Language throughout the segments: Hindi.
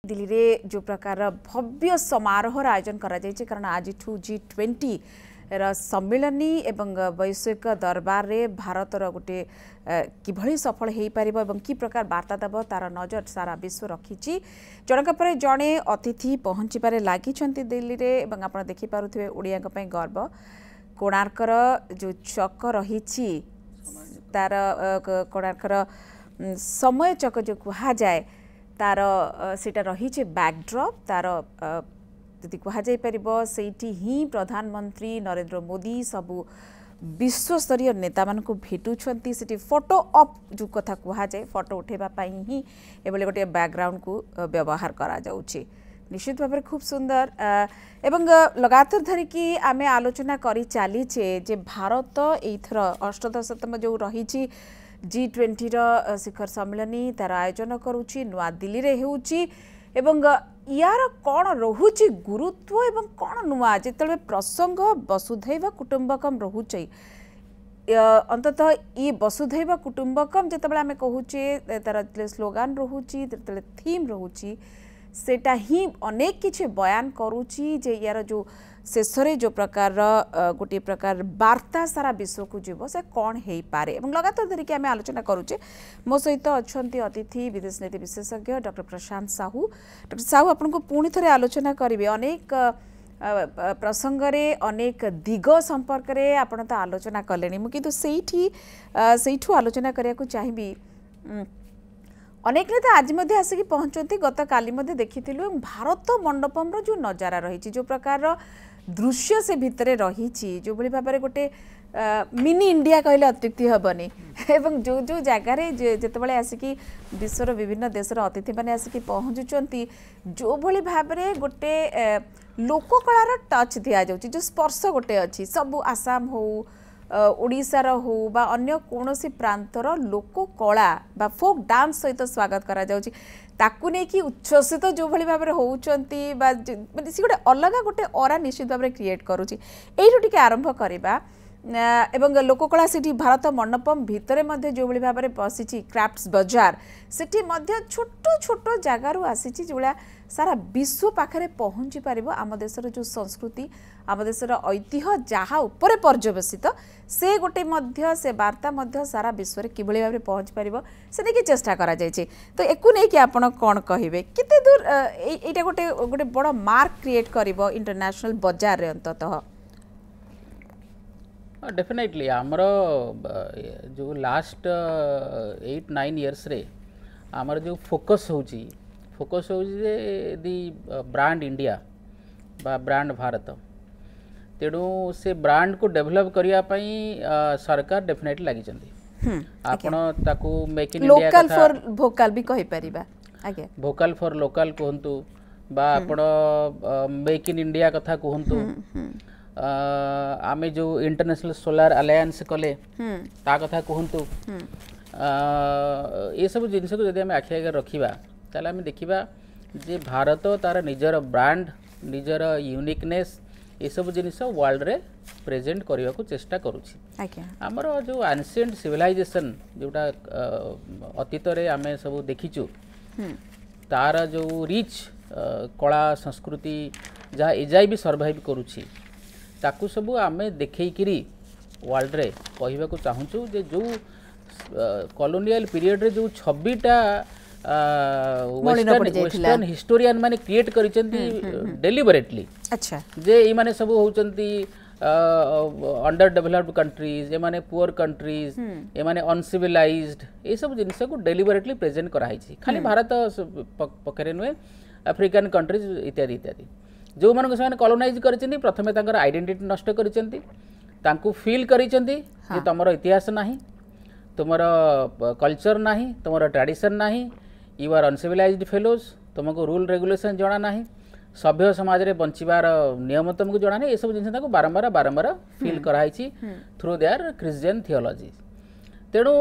दिल्ली रे जो प्रकार भव्य समारोह आयोजन करा जायछि कारण आज G20 सम्मिलनी एवं वैश्विक दरबार रे भारत गोटे किभली सफल हो पार एवं कि प्रकार वार्ता देव तार नजर सारा विश्व रखी जनक पर जड़े अतिथि पहुँची पारे लगी दिल्ली रे एवं आप देखिपे ओडिया गर्व कोणार्कर जो चक रही तार कोणार्कर समय चक जो कहा जाए तार सेटा रही बैकड्रॉप तार यदि कह जापरि ही प्रधानमंत्री नरेंद्र मोदी सबू विश्वस्तरीय नेता मानक भेटुंट से फोटो ऑप जो कथा कह जाए फोटो उठेबाई ही एभली गोटे बैकग्राउंड को व्यवहार करा जाउछि निश्चित भाव खूब सुंदर एवं लगातार धरिकी आमे आलोचना करी चलीचे जे भारत एथर अष्टदशतम जो रही G20 शिखर सम्मिलनी तार आयोजन करुच्ची नुआ दिल्ली रे हेउची एवं यार कौन रोचे गुरुत्व एवं कौन नुआ जिते प्रसंग वसुधैव कुटुंबकम रोचे अंततः ये वसुधैव कुटुंबकम जिते आम कहूचे तार स्लोगान रोचे थीम रोचे सेटा ही अनेक किछि बयान करुच्ची जे यार जो शेषरे जो प्रकार गोटे प्रकार वार्ता सारा विश्व को जीव से कौन हो पारे एवं लगातार धरिकी आम आलोचना करुचे मो सहित अच्छा अतिथि विदेश नीति विशेषज्ञ डॉक्टर प्रशांत साहू डॉक्टर साहू आपको पुणी थे आलोचना करेंगे अनेक प्रसंग रे अनेक दिग संपर्क रे आपण तो आलोचना कले मुझे से आलोचना करने को चाहिए अनेक नेता आज आसिक पहुँचती गत काली देखी भारत मंडपम जो नजारा रही जो प्रकार दृश्य से भितर रही जो भली भाव में गोटे मिनी इंडिया कहले अत्युक्ति हेनी एवं जो जो जगार जिते आसिक विश्वर विभिन्न देशर अतिथि मैंने आसिक पहुँचुंट जो भली भाव में गोटे लोककलार टच दि जाऊँगी जो स्पर्श गोटे अच्छी सबू आसाम हो ओडिशार हो बा अन्य कोनोसी प्रांतर लोककला बा फोक डांस सहित स्वागत करा जाउची ताकू नै कि उच्छ्वसित जो भली भाबरे होउचंती बा माने सी गोटे अलग गोटे ऑरा निश्चित भाबरे क्रिएट करूची एइठु टिके आरंभ करिबा एवं लोककला सिटी भारत मंडपम भितरे मध्य जो भली भाबरे बसिची क्राफ्ट्स बाजार सिटी मध्य छोट छोट जगारू आसीची जोला सारा विश्व पाखरे पहुँची पारिबो आम देशर जो संस्कृति आम देशर ऐतिह्य जहाँ उपरे पर्यवेसित से गोटे मध्य से वार्ता मध्य सारा विश्व में किभली भाव में पहुँच पारिबो से नहीं चेष्टा करा जायछि तो एकु नहीं कि आपण कौन कहिबे किते दूर एटा गोटे गोटे बड़ मार्क क्रिएट करिवो इंटरनेशनल बाजार रे अंततः डेफिनेटली आमर जो लास्ट 8-9 इयर्स रे आमर जो फोकस होची दी ब्रांड इंडिया बा ब्रांड भारत तेणु से ब्रांड को डेवलप करने सरकार डेफिनेटली लगी आपण ताकू make in India local for भोकल भी कहि परिबा आगे भोकल फॉर लोकल कहंतु बा आपण मेक इन इंडिया कथा कहंतु आमे जो इंटरनेशनल सोलार अलायंस कले ता कथा कहंतु ये सब जिनिस को जदि आमे आखि आगे रखिबा ताले आमे देखिबा जे भारत तार निजर ब्रांड निजर यूनिकनेस ये सब जिनिस वर्ल्ड रे प्रेजेंट करने को चेष्टा करुछि आमर जो एंशिएंट सिविलाइजेशन जोटा अतीत रे आमे सब देखिचु तार जो रिच कला संस्कृति जहाँ एजाई भी सर्वाइव करुछि ताकू सब आमे देखैकिरी वर्ल्ड रे कहबा को चाहूछु जे जो कॉलोनियल पीरियड रे जो 26टा वेस्टर्न हिस्टोरियन माने क्रिएट करिसेंती डेलिबरेटली अच्छा जे ई माने सब होचंती अंडर डेवलप्ड कंट्रीज ए माने पुअर कंट्रीज ए माने अनसिविलाइज्ड ए सब जिनिस को डेलिबरेटली प्रेजेंट कराइछि खाली भारत पखरे नुए अफ्रीकन कंट्रीज इत्यादि इत्यादि जो मानको से कॉलोनाइज करिसेंती प्रथमे तांकर आइडेंटिटी नष्ट करिसेंती तांको फील करिसेंती जे तमरो इतिहास नाही तुमर कल्चर नाही तुमर ट्रेडिशन नाही यू आर अनसिविलाइज्ड फेलोज तुमको रूल रेगुलेशन जना नाही सभ्य समाज रे बंचिबार नियम तुमको जना नहीं ये सब जिन बारंबार बारंबार फील कराई थ्रू देयर क्रिश्चियन थियोलॉजी तेणु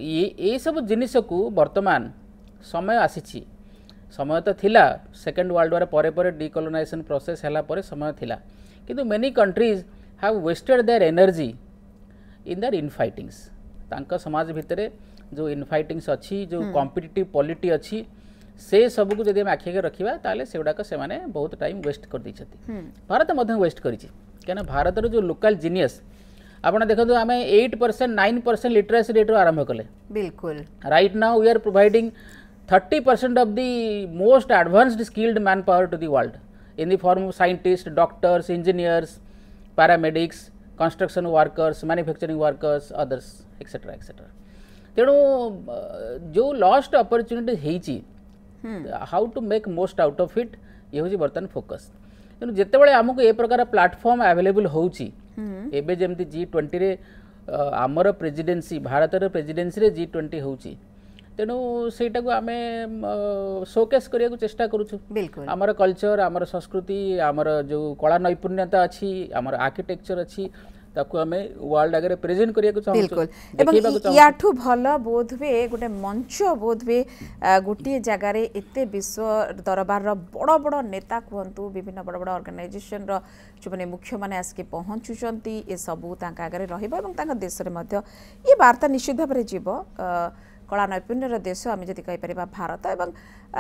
ये सब जिनिस को वर्तमान समय आसी समय तो थिला सेकेंड वर्ल्ड वार परे परे डिकोलोनाइजेशन प्रोसेस हैला परे समय थिला किंतु many countries have wasted their energy in their infightings तांका समाज भितरे जो इनफाइटिंग्स अच्छी जो कॉम्पिटिटिव पॉलिटी अच्छी से सब को जब आखि आगे रखा ताले से गुड़ाक से बहुत टाइम वेस्ट कर देइछथि भारत मध्य वेस्ट करिछि कहीं भारत जो लोकल जीनियस आपन देखो आम 8% 9% लिटरेसी रेट आरंभ कले बिल्कुल right now we are providing 30% of the most advanced skilled man power to the world in the form of scientist doctors engineers paramedics construction workers manufacturing workers others etcetera etcetera तेणु जो लॉस्ट अपॉर्चुनिटी होइछि how to make most out of it ये हूँ बर्तमान फोकस तेणु जितेबाला आमको ये प्रकार प्लाटफॉर्म अवेलेबल होउछि एबे जेमती G20 रे आमर प्रेसिडेंसी भारत प्रेसिडेंसी रे G20 होउछि तेणु सेटा को आमे शोकेस करिया को चेष्टा करूछु बिल्कुल आमर कल्चर आमर संस्कृति आमर जो कला नैपुण्यता अछि आमर आर्किटेक्चर अछि ताकू आमे वर्ल्ड आगे प्रेजेंट करिया को चाहू बिल्कुल एवं याठू भल बोध वे गोटे मंच बोध वे गोटे जगार एते विश्व दरबार रो बड़ बड़ नेता कहतु विभिन्न बड़ बड़ ऑर्गेनाइजेशन रो जो माने मुख्य माने आसके पहुँचुचंती ए सबू तांका आगे रहिबो एवं तांका देश रे मध्य ये वार्ता निश्चित भाव में जीव कला नैपुण्यर देश आम जदि कहीपर भारत एवं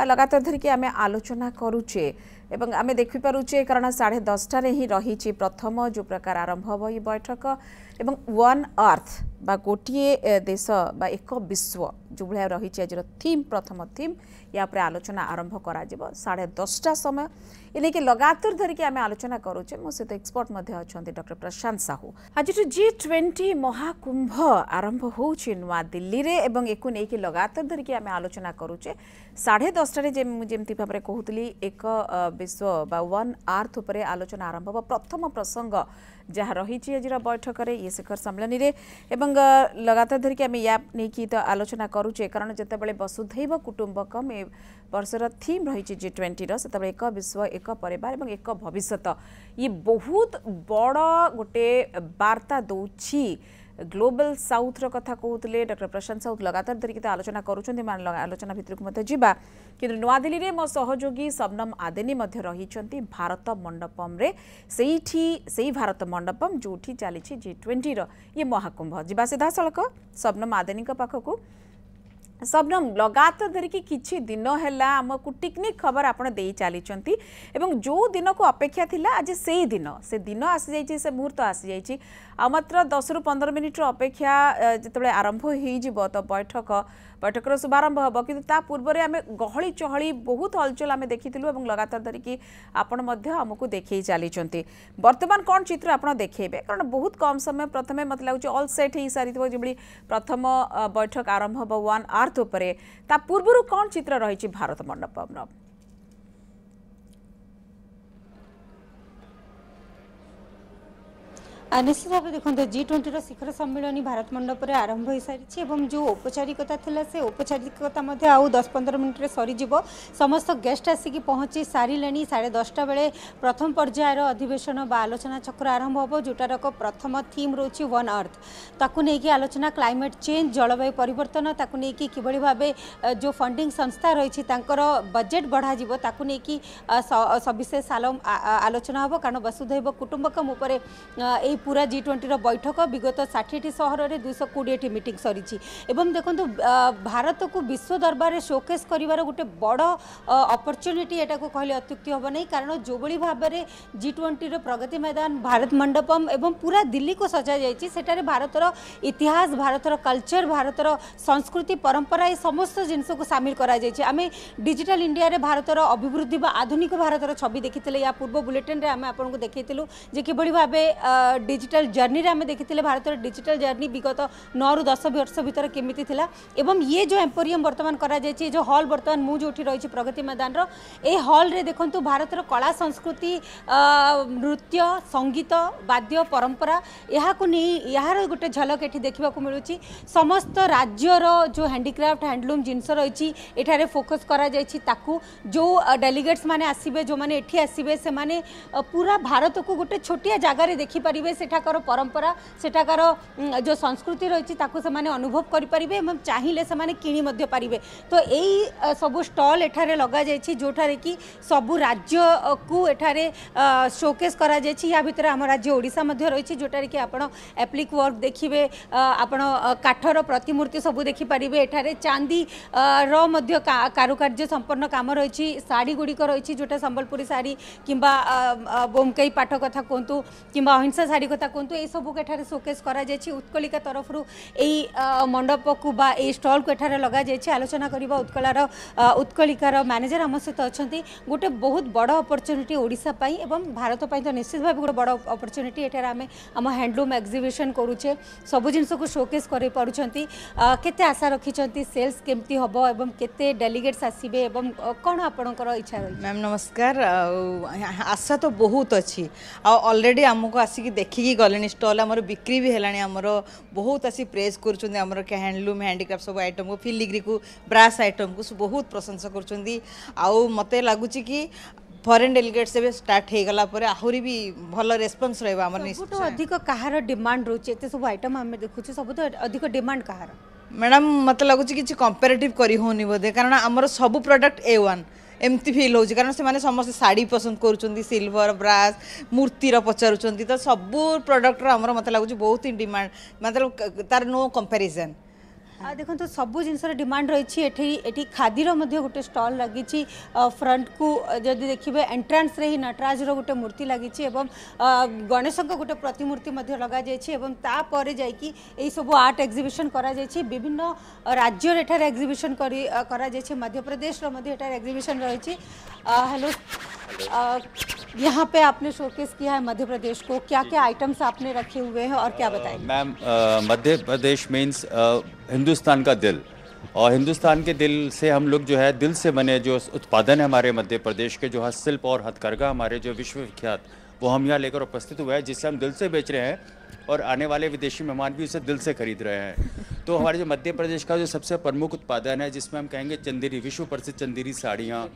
लगातार धरिकी आम आलोचना करुचे एवं आम देखिपारुचे कारण 10:30 ही रही प्रथम जो प्रकार आरंभ हम ये बैठक एवं वन अर्थ बा गोटे देश बा एक विश्व जो भाया रही आज थीम प्रथम थीम या आलोचना आरंभ करा 10:30 समय इनके लगातार धरिकी आम आलोचना करुचे मो सहित एक्सपर्ट अच्छा डॉक्टर प्रशांत साहू आज G20 महाकुंभ आरंभ होउछि नुआ दिल्ली रे एवं एको नेकी लगातार धरिकी आम आलोचना करुचे 10:30 जेमती भाव में कहूली एक विश्व बा वन अर्थ उपरे आलोचना आरंभ हो प्रथम प्रसंग जहाँ रही आज बैठक में ये शिखर सम्मेलन रे एवं लगातार धरिकी आम या नहीं तो आलोचना करुचे कारण जितेबाला वसुधैव कुटुंबकम ए वर्षर थीम रही G20 से एक विश्व एक परिवार एवं एक भविष्यत ये बहुत बड़ गोटे वार्ता दौछि ग्लोबल साउथ रो कथा कहते डॉक्टर प्रशांत साउथ लगातार धरिकी आलोचना करुँच आलोचना भितर को ଯିବା कि नुआ दिल्ली रे मो सहयोगी शबनम आदेनी मध्य रही भारत मंडपम रे सेही भारत मंडपम जोठी चली G20 रो ये महाकुंभ जीवा सीधा सड़क शबनम आदेनी पाखक शबनम लगातार धरिकी किछि दिन हैला आमको टिकनिक खबर आपण देई चलीचंती एवं जो दिन को अपेक्षा थिला आज से दिन आसी जाइछि से मुहूर्त आसी जाइछि आ मात्र 10 रु 15 मिनिट अपेक्षा जितेबाला आरंभ होई जिवो तो बैठकर शुभारंभ हम कि पूर्व आम गहली चहली बहुत हलचल आम देखिलु और लगातार धरिकी आपण आमको देखई चली बर्तमान कौन चित्र आप देखेबे कारण बहुत कम समय प्रथमे मत लगुच ऑल सेट हो सारी जो प्रथम बैठक आरंभ हम वन अर्थ उपरे ता पूर्व कौन चित्र रही भारत मंडपम निश्चित भाव देखो G20 शिखर सम्मेलन भारत मंडप में आरंभ हो सारी जो औपचारिकता थिला से औपचारिकता आउ 10-15 मिनट सरीज समस्त गेस्ट आसिक पहुँची सारे 10:30 बेले प्रथम पर्यायर अधिवेशन बा आलोचना चक्र आरंभ हो जोटार प्रथम थीम रोची वन अर्थ ताकू नहीं आलोचना क्लाइमेट चेंज जलवायु परिवर्तन ताकू नहीं कि भाव जो फंडिंग संस्था रही बजेट बढ़ा ताकू नहीं सविशेष आलोचना हम कारण वसुधैव कुटुंबकम उपर पूरा G20 बैठक विगत 60 सहर में 220 मीटिंग सरी एवं देखो भारत को विश्व दरबार शोकेस करिवार गोटे बड़ अपॉर्चुनिटी एटा को कहले अत्युक्ति हम नहीं कारण जो बड़ी भाव में G20 प्रगति मैदान भारत मंडपम एवं पूरा दिल्ली को सजा जाइए सेटारे भारतर इतिहास भारतर कल्चर भारतर संस्कृति परंपरा ये समस्त जिनस को सामिल करा जाइए आमे डिजिटल इंडिया रे भारतर अभिवृद्धि व आधुनिक भारतर छवि देखी या पूर्व बुलेटिन रे आमे आपन को देखैतिलु जे कि बड़ी भाव डिजिटल जर्नी आम देखी भारत डिजिटल जर्नी विगत 9 ରୁ 10 वर्ष भीतर केमिति थिला एवं ये जो एम्पोरियम वर्तमान करा जायछि जो हॉल वर्तमान मु जोठी रही प्रगति मैदान रो ए हॉल रे देखंतु भारतर कला संस्कृति नृत्य संगीत वाद्य परंपरा यहाँ को नहीं यार गोटे झलक एठी देखा मिलूँ समस्त राज्यर जो हैंडीक्राफ्ट हैंडलूम जिनस रही एठारे फोकस करा जायछि ताकू जो डेलीगेट्स माने आसीबे जो माने एठी आसीबे से माने पूरा भारत को गोटे छोटिया जगार देखिपारे सेठाकर परंपरा सेठाकर जो संस्कृति रही से अनुभव करें चाहिए से किणी पारे। तो यही सब स्टॉल एठारे लगा जाइए जोठारे कि सबू राज्य को एठारे शोकेस करा जाइए। या भितर आम राज्य ओडिशा मध्य रही जोटारे कि आपण एप्लिक वर्क देखिए आपण काठर प्रतिमूर्ति सब देखिपारे। एठारे चांदी रो मध्य कारुकार्य संपन्न काम रही शाढ़ी गुड़िक रही जोटा संबलपुरी शाढ़ी किंबा बोमकई पाठ कथा कहतु किंबा अहिंसा शाढ़ी कथा कहतु ये सब एठारे शोकेस करा जाइए। उत्कलिका तरफ यही मंडप को बा स्टॉल को एठारे लगा जाइए। आलोचना करबा उत्कलिकार मैनेजर आम सहित अच्छा गोटे बहुत बड़ अपॉर्चुनिटी ओडिशा पाई एवं भारत पाई तो निश्चित भाव गोटे बड़ अपॉर्चुनिटी। एठारे आमे आम हैंडलूम एग्जिबिशन करूचे सब जिनस को शोकेस कर पारुछंती। केते आशा रखिछंती सेल्स केमती हबो एवं केते डेलीगेट्स आसीबे एवं कोन आपनकर इच्छा रही? मैम नमस्कार। आशा तो बहुत अच्छी ऑलरेडी आमको आसिक देखिकी गले स्टॉल आमर बिक्री भी है आमर बहुत आसी प्रेज कर हैंडलूम हैंडीक्राफ्ट सब आइटम को फिलिग्री को ब्रास आइटम को बहुत प्रशंसा कर मत लगुच कि फॉरेन डेलीगेट्स भी स्टार्ट हो गला पर आहुरी भी भल रेस्पॉन्स रहबा हमर निश्चित। अधिक कहार डिमांड रोचे एते सब आइटम हम देखुछु सब तो अधिक डिमांड कहार? मैडम मत लगुच कि कंपेरेटिव करी होनी बोधे कारण आमर सब प्रोडक्ट A1 एमती फिल हो कारण से समस्त शाढ़ी पसंद कर सिल्वर ब्रास मूर्तिर पचारुंट तो सबू प्रोडक्ट आमर मत लगुच बहुत ही डिमांड मतलब तार नो कंपैरिजन। देखो तो सबू जिनस डिमांड रही है। खादीर गोटे स्टॉल लगी फ्रंट को जदि देखिए एंट्रांस रे ही नटराज गोटे मूर्ति लगी गणेश गोटे प्रतिमूर्ति लगा जापर जा सब आर्ट एग्जिबिशन करा विभिन्न राज्य एठार एग्जिबिशन करा मध्य प्रदेश एग्जिबिशन रही। हेलो यहाँ पे आपने शोकेस किया है मध्य प्रदेश को, क्या क्या आइटम्स आपने रखे हुए हैं और क्या बताएंगे? मैम मध्य प्रदेश मीन्स हिंदुस्तान का दिल और हिंदुस्तान के दिल से हम लोग जो है दिल से बने जो उत्पादन है हमारे मध्य प्रदेश के जो हस्तशिल्प और हथकरघा हमारे जो विश्वविख्यात वो हम यहाँ लेकर उपस्थित हुए हैं जिससे हम दिल से बेच रहे हैं और आने वाले विदेशी मेहमान भी उसे दिल से खरीद रहे हैं। तो हमारे जो मध्य प्रदेश का जो सबसे प्रमुख उत्पादन है जिसमें हम कहेंगे चंदेरी विश्व प्रसिद्ध चंदेरी साड़ियाँ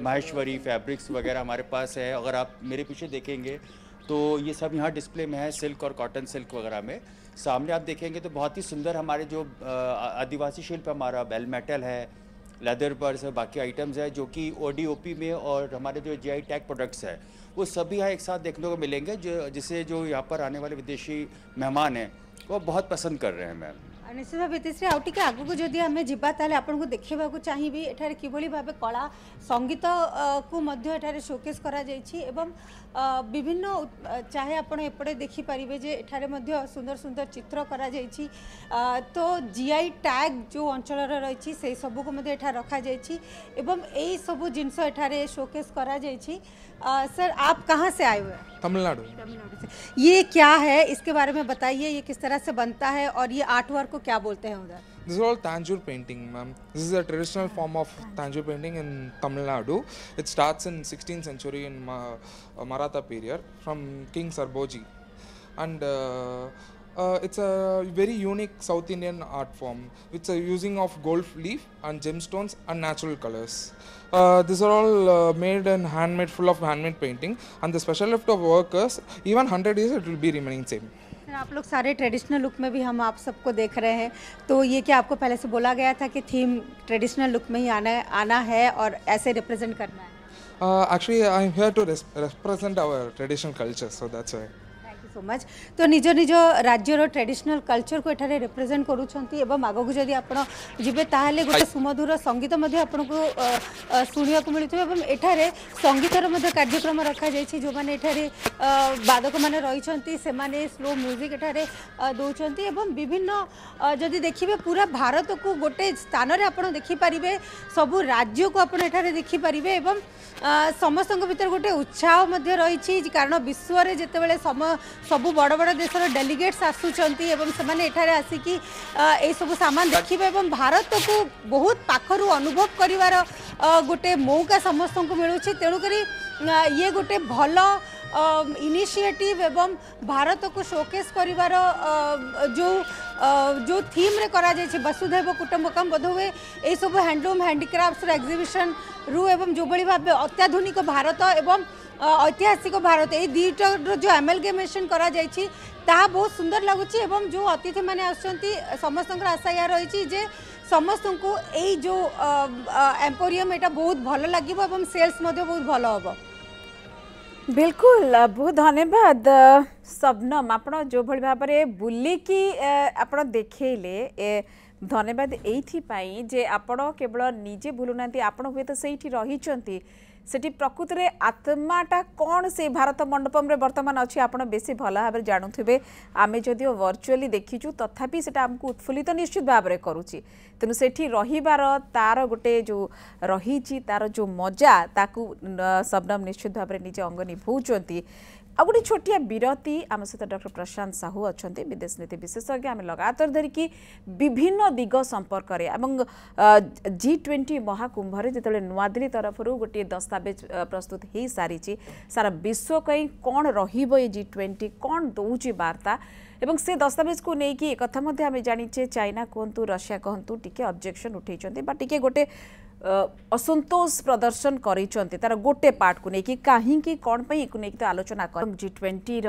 माहेश्वरी फैब्रिक्स वगैरह हमारे पास है। अगर आप मेरे पीछे देखेंगे तो ये सब यहाँ डिस्प्ले में है सिल्क और कॉटन सिल्क वगैरह में। सामने आप देखेंगे तो बहुत ही सुंदर हमारे जो आदिवासी शिल्प हमारा बेल मेटल है लेदर पर्स है बाकी आइटम्स है जो कि ODOP में और हमारे जो GI टैग प्रोडक्ट्स है वो सभी यहाँ एक साथ देखने को मिलेंगे जिसे जो यहाँ पर आने वाले विदेशी मेहमान हैं वो बहुत पसंद कर रहे हैं। मैम निश्चित भाव इतिश्री आउ टिके आगु जदि आमे जिबा ताले आपन को देखिबा को चाहिबी एठारे किबोली भाबे कला संगीत को मध्य एठारे शोकेस करा जायछि एवं विभिन्न चाहे आपण एपड़े देखि परिबे जे एठारे मध्य सुंदर सुंदर चित्र करा जायछि। तो GI टैग जो अंचल रही से सब को मध्य एठा रखा जायछि एवं एई सब जिंस एठारे शोकेस करा जायछि। सर आप कहाँ से आए हुए हैं? तमिलनाडु। तमिलनाडु से। ये क्या है इसके बारे में बताइए, ये किस तरह से बनता है और ये आर्ट वर्क को क्या बोलते हैं उधर? This is all Tanjore painting, ma'am. This is a traditional form of Tanjore painting in Tamil Nadu. It starts in 16th century in Maratha period from King Sarboji, and it's a very unique South Indian art form with a using of gold leaf and gemstones and natural colors. These are all made and handmade, full of handmade painting, and the special effect of workers even 100 years it will be remaining same. आप लोग सारे ट्रेडिशनल लुक में भी हम आप सबको देख रहे हैं, तो ये क्या आपको पहले से बोला गया था कि थीम ट्रेडिशनल लुक में ही आना है और ऐसे रिप्रेजेंट करना है? Actually, I am here to represent our traditional culture, so that's why. So much. तो निज निज राज्यर ट्रेडिशनल कल्चर को एठारे रिप्रेजेंट करूछंती एवं आगो जदि आपण जिबे ताहाले गोटे सुमधुर संगीत मध्ये आपण को सुनिया को मिलुथबे एवं एठारे संगीतर मध्ये कार्यक्रम रखा जायछि जो माने एठारे वादक माने रहिछंती से माने स्लो म्यूजिक एठारे दोछंती एवं विभिन्न जदि देखिबे पूरा भारत को गोटे स्थान रे आपण देखि परिबे सबु राज्य को आपण एठारे देखि परिबे एवं समस्त भीतर गोटे उत्साह मध्ये रहिछि कारण विश्व रे जेतेबेले सबु बड़ बड़ देशर डेलीगेट्स आसुचंती एवं से एठारे आसिकी ए सब सामान देखिबे एवं भारत को बहुत पाखरु अनुभव करिवार गोटे मौका समस्त को मिलुछि। तेणु करी ये गोटे भल इनिशिएटिव एवं भारत को शोकेस करिवार जो थीम रे करा जायछि वसुधैव कुटुंबकम बोध हुए ए सब हैंडलूम हैंडीक्राफ्ट्स एग्जिबिशन रु एवं जो बड़ी भाव अत्याधुनिक भारत एवं ऐतिहासिक भारत ये दुईटर जो एमलगेमेशन करा जायछि ताहा बहुत सुंदर लगुच एवं जो अतिथि मैंने आसुचंती समस्त आशा या रही जे समस्त को यही जो एम्पोरियम एटा बहुत भल लगे एवं सेल्स बहुत भल हम। बिल्कुल बहुत धन्यवाद शबनम आप जो भाई भाव में बुलिकी आप देखले धन्यवाद ये जे आपण केवल निजे बुलूना आपण हुए तो से रही सेठी प्रकृत रे आत्माटा कौन से भारत मंडपम रे वर्तमान अच्छी आप बेसी भल भाव में जानूे आम जदिव वर्चुअली देखीचु तथापि सेटा आमको उत्फुल्लित निश्चित भाव में करुच्ची तेणु सेठी रहिबार तार गोटे जो रही तार जो मजा ताकू शबनम निश्चित भाव में निजे अंग निभाउछंती। आ गोटे छोटिया विरति आम सहित डॉक्टर प्रशांत साहू अच्छा विदेश नीति विशेषज्ञ आम लगातार धरिकी विभिन्न दिग संपर्क में G20 महाकुंभ जो नुआदिल्ली तरफ गोटे दस्तावेज प्रस्तुत हो सारी सारा विश्व कई कौन रहिबो ये G20 कौन दौची वार्ता एवं से दस्तावेज को लेकिन एक आम जाचे चाइना कहतु रशिया कहतु टिके ऑब्जेक्शन उठे टिके गोटे असंतोष प्रदर्शन करिसंती तार गोटे पार्ट को लेकिन कहीं कौन नहीं तो आलोचना कर G20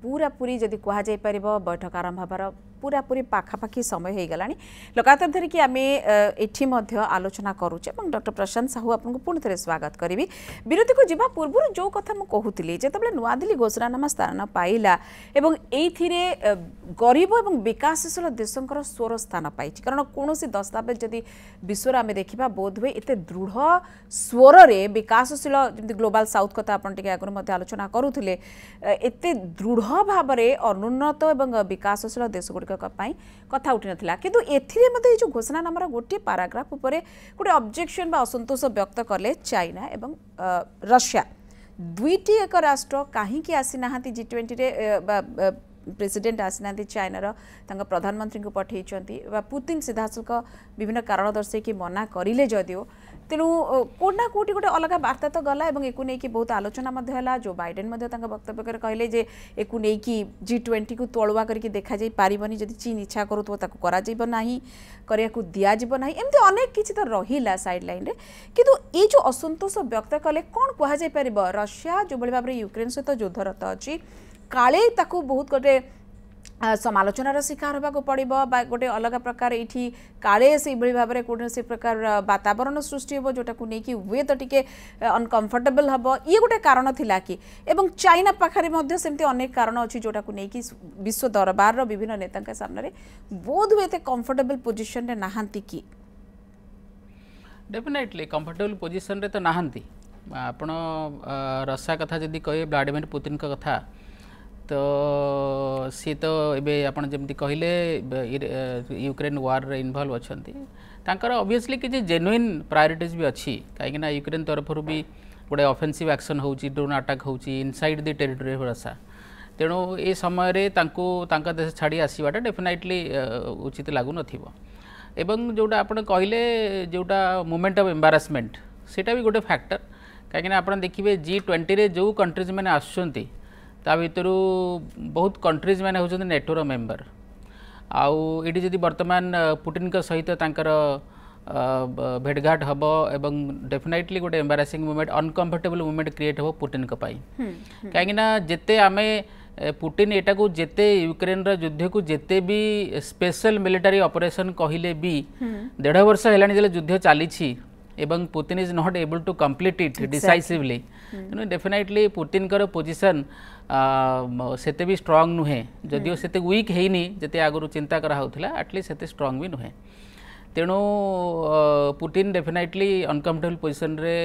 पूरा पूरी जदि कह जाई परिबो बैठक आरंभ हबार पूरा पूरी पाखापाखि समय हो गला लगातार धरिकी आम एठी मध्य आलोचना करुचे डॉक्टर प्रशांत साहू आपको पुणी थे स्वागत करी विरति को जीवा पूर्व जो कथा मुझे कहूली जिते नुआदिल्ली घोषणानामा स्थान पाइला एवं एथिरे गरीब और विकासशील देशंकर स्वर स्थान पाई कारण कौन दस्तावेज जदि विश्व आम देखा बोध हुए एत दृढ़ स्वर रे विकासशील जमी ग्लोबल साउथ कथा आप आगे आलोचना करुले एत दृढ़ भाव में अनुन्नत और विकासशील देश गुड़िक कथा उठी नाला किंतु एथिरे मते जो घोषणानामार गोटे पाराग्राफ उपरे गोटे ऑब्जेक्शन बा असंतोष व्यक्त कले चाइना एवं रशिया दुईटी एक राष्ट्र कहीं आसी ना G20 रे प्रेसिडेंट आसी ना चाइनार प्रधानमंत्री को पठेइचंती पुतिन सीधासलख विभिन्न कारण दर्शे मना करिले जदियो तेणु कोना कोटी गोटे अलग वार्ता तो गला और एक नहीं बहुत आलोचना जो बाइडेन वक्तव्य कहले जे एक नहीं G20 को तलुआ करके देखा जाई पारिबनी जदि चीन इच्छा करूथो ताको करा जाइबो नाही करिया दिया जीव नाही एमती अनेक किछि तो रहिला साइड लाइन रे किंतु ये जो असंतोष व्यक्त कले कौन कह जाई परिबो रशिया जो बड़ी भाव में यूक्रेन सहित युद्धरत अच्छी काले ताकू बहुत गोटे समालोचनार शिकार होगा पड़ो गोटे अलग प्रकार ये काले से भाव में कौन से प्रकार वातावरण सृष्टि हो जोटा को लेकिन हुए तो टिके अनकंफर्टेबल हम ये गोटे कारण थिला कि एवं चाइना पाखे सेमती अनेक कारण अच्छी जोटा को लेकिन विश्व दरबार विभिन्न नेता सामने बोध हुए कंफर्टेबल पोजिशन रे नहांती कि डेफिनेटली कंफर्टेबल पोजिशन रे तो नहांती आपण रशिया कथा जदि कहे व्लादिमीर पुतिन का कथा तो सी तो एबे आपण जमती कहले यूक्रेन वार रे इन्वॉल्व अछंती तांकर ऑब्वियसली कि जेन्युइन प्रायोरिटीज भी अच्छी कहीं यूक्रेन तरफ भी गोटे ऑफेंसिव एक्शन होची ड्रोन अटैक होची inside the territory of Russia तेणु ए समय रे तांका देश छाड़ी आसीबाटा डेफिनेटली उचित लागु नथिबो एवं जोटा आपण कहले जोटा मोमेंट ऑफ एम्बारासमेंट सेटा भी गोटे फैक्टर कहीं आप देखिए G20 रे जो कंट्रीज मैंने आसुचंती ता भितर बहुत कंट्रीज मैंने होचंती नेटोर मेंबर आउ ये जदि वर्तमान पुटिन का सहित तांकर भेटघाट हम एवं डेफिनेटली गोटे एम्बारासिंग मोमेंट अनकंफर्टेबल मोमेंट क्रिएट हो पुटिन का पाई कहीं जेते आमे पुटिन एटा को जेते यूक्रेन युद्ध को जेते भी स्पेशल मिलिटारी ऑपरेशन कहले भी 1.5 वर्ष है युद्ध चली एवं Putin is not able to complete it decisively तेणु डेफिनेटली पुतिन कर पोजिशन सेते भी स्ट्रांग नुहे जदिओ सेते वीक हैनी जते आगु चिंता करा होथिला एटलीस्ट सेते स्ट्रांग भी नुहे तेणु पुतिन डेफिनेटली अनकंफर्टेबल पोजिशन रे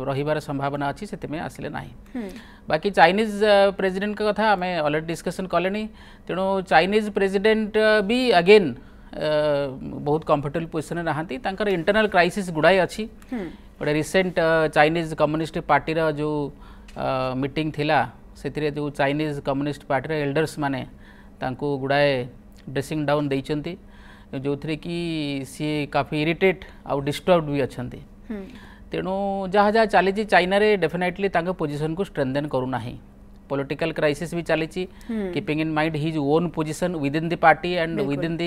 रहिबार संभावना अच्छी से आसिले नाही बाकी चाइनीज प्रेसिडेंट का कथा आमे ऑलरेडी डिस्कशन कलेनी तेणु चाइनीज प्रेसिडेंट भी अगेन बहुत कंफर्टेबल पोजिशन नहांती तांकर इंटरनल क्राइसिस गुड़ाई अच्छी गोटे रिसेंट चाइनीज कम्युनिस्ट पार्टी जो मीटिंग थिला से जो चाइनीज कम्युनिस्ट पार्टी एल्डर्स माने तांको गुड़ाए ड्रेसिंग डाउन देइचंती जो थी कि सी काफ़ी इरिटेट आउ डिस्टर्ब भी अच्छा तेणु जहाँ जहाँ चली चाइना रे डेफिनेटली पोजिशन को स्ट्रेंथन करूना पॉलिटिकल क्राइसिस भी चली keeping in mind his own position with in the party and with in the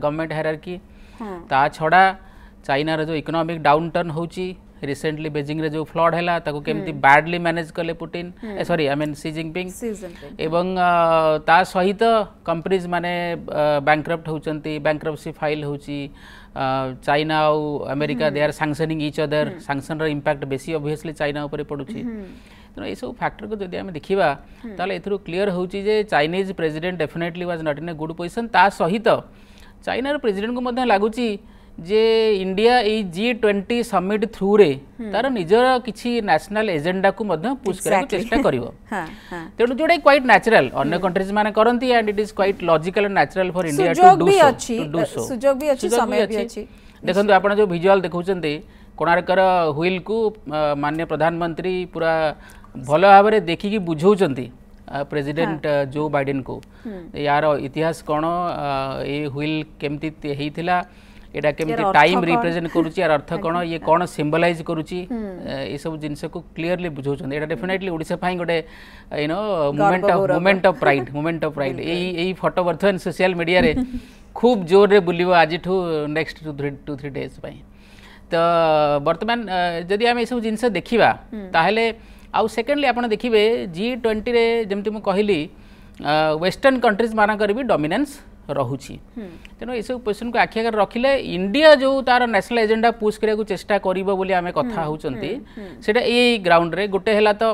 government hierarchy ता छड़ा चाइना रो जो इकोनॉमिक डाउन टर्न होची रिसेंटली बेजिंग रे जो फ्लड हैला ताको केमती बैडली मैनेज कले Putin sorry I mean C Jinping एवं ता सहित कंपनीज माने बैंकरप्ट होचंती बैंकरप्सी फाइल होची चाइना और America they are sanctioning each other sanction row impact बेसी ऑब्वियसली चाइना ऊपर पडुची तेणु ये सब फैक्टर को जदि आम देखा ताले एथुरु क्लियर होची जे Chinese president definitely was not in a good position ता सहित चाइनार प्रेसिडेंट को मध्य लागुची जे इंडिया ए G20 समिट थ्रू रे तार निजर किछि नेशनल एजेंडा को मध्य पुश करने चेष्टा करिवो तेणु जोडे क्वाइट नेचुरल अन्य कंट्रीज माने करंती and it is quite logical and natural for India to do so सुजोग भी अछि समय भी अछि देखंतु आपण जो विजुअल देखौचंती कोणार्कर व्हील को माननीय प्रधानमंत्री पूरा भल भाव में देखिकी बुझौचंती प्रेसिडेंट जो बाइडेन को यार इतिहास कौन ये व्हील केमती हेइथिला एटा केमती टाइम रिप्रेजेंट करूची यार अर्थ कौन ये कौन सिंबलाइज करूची ये सब जिनस को क्लियरली बुझौचंती एटा डेफिनेटली ओडिसा फाई गोटे you know moment of pride AE photo बर्तमान सोशल मीडिया रे खूब जोर रे बुलिबो आज ठू नेक्स्ट 2-3 डेज पाई तो बर्तमान जदि आम सब जिनस देखा ताहले आउ सेकेंडली आप देखिए G20 रे जमती मु कहली वेस्टर्न कंट्रीज मानकर भी डोमिनेंस रहुची तेणु ये पोजिशन को आखि आगे रखिले इंडिया जो तार नेशनल एजेंडा पुश करने को चेष्टा करिबो बोली आमे कथा होचंती सेटा ए ग्राउंड रे गोटे हैला तो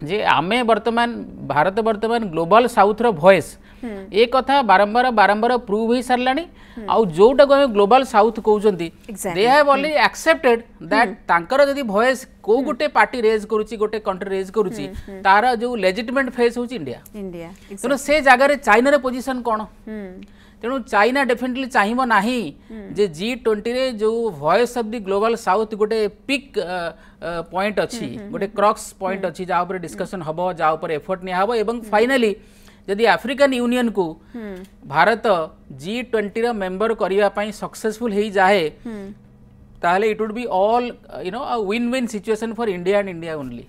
जे आमे वर्तमान भारत वर्तमान ग्लोबल साउथ रो वॉइस ए कथा बारंबार प्रूव हो सारलानी आउ जोटा को ग्लोबल साउथ कहउचंती they have already accepted that तांकर जदी वॉइस को गोटे पार्टी रेज करूची गोटे कंट्री रेज करूची तार जो लेजिटिमेट फेस होची इंडिया तेणु से जगह रे चाइना रे पोजीशन कोन तेणु चाइना डेफिनेटली चाहिबो नाही जे G20 रे जो voice of the global south गोटे पिक पॉइंट अच्छी गोटे क्रॉक्स पॉइंट अच्छी जा ऊपर डिस्कशन हबो जा ऊपर एफर्ट निया हबो एवं फाइनली यदि अफ्रीकन यूनियन को भारत G20 रो मेंबर करिया पई सक्सेसफुल हेई जाए ताहले it would be all you know a win win situation for India and India only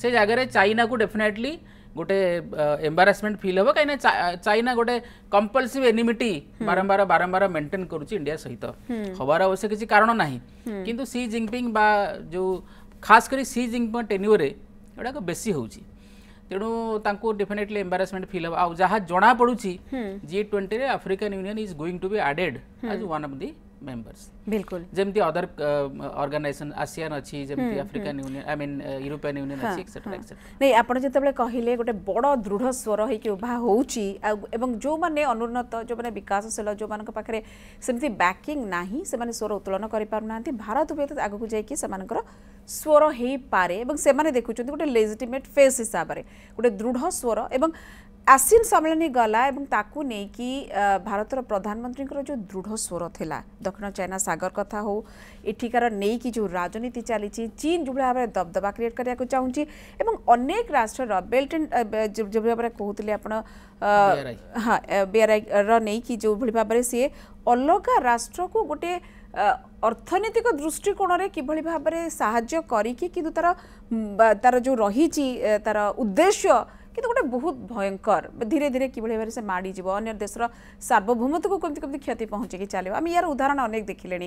say जगह रे चाइना को डेफिनेटली गोटे एम्बारासमेंट फील हम कहीं चाइना गोटे कंपलसिव एनिमिटी बारंबार मेंटेन करुच्ची इंडिया सहित हबार अवश्य किसी कारण ना किंतु सी जिनपिंग बा जो खास करी सी जिनपिंग टेन्यूर एटा बेसी होची तेणु तांको डेफिनेटली एम्बारासमेंट फील हम आ जहाँ जना पड़ुची G20 रे African union is going to be added as one of the members बिल्कुल जेमती अदर ऑर्गेनाइजेशन आसियान अच्छी जेमती African union I mean European union अच्छी एक्सेट्रा एक्सेट्रा नहीं आपण जेतेबेले कहिले गोटे बड़ दृढ़ स्वर होइके उभा होउची एवं जो माने अनुन्नत जो माने विकासशील जो मानक पाखरे सेमती बैकिंग नाही से माने स्वर उत्तोलन करि पारु नांती भारत बेत आगु को जाई कि समानकर स्वर हेई पारे एवं से माने देखुचंती गोटे लेजिटिमेट फेस हिसाब रे गोटे दृढ़ स्वर एवं आसीन सम्मेलन गला एवं ताकू नहीं कि भारतर प्रधानमंत्री जो दृढ़ स्वर थिला दक्षिण चाइना सागर कथा हो एठिकार नहीं कि जो राजनीति चली चीन जो भाव में दबदबा क्रिएट करने को चाहूँगी एवं अनेक राष्ट्र बेल्ट एंड जो भाव में कहते आपण हाँ BRI नहीं कि जो भाव में सी अलग राष्ट्र को गोटे अर्थनैतिक दृष्टिकोण रे किभली भाव में साहाय्य करिकि किंतु तार जो रही तार उद्देश्य किंतु गोटे बहुत भयंकर धीरे धीरे किभली भाव से माड़ी जीव अन्य देशर सार्वभौमत्व को कमती कमती क्षति पहुँचे चलो आम यार उदाहरण अनेक देखिले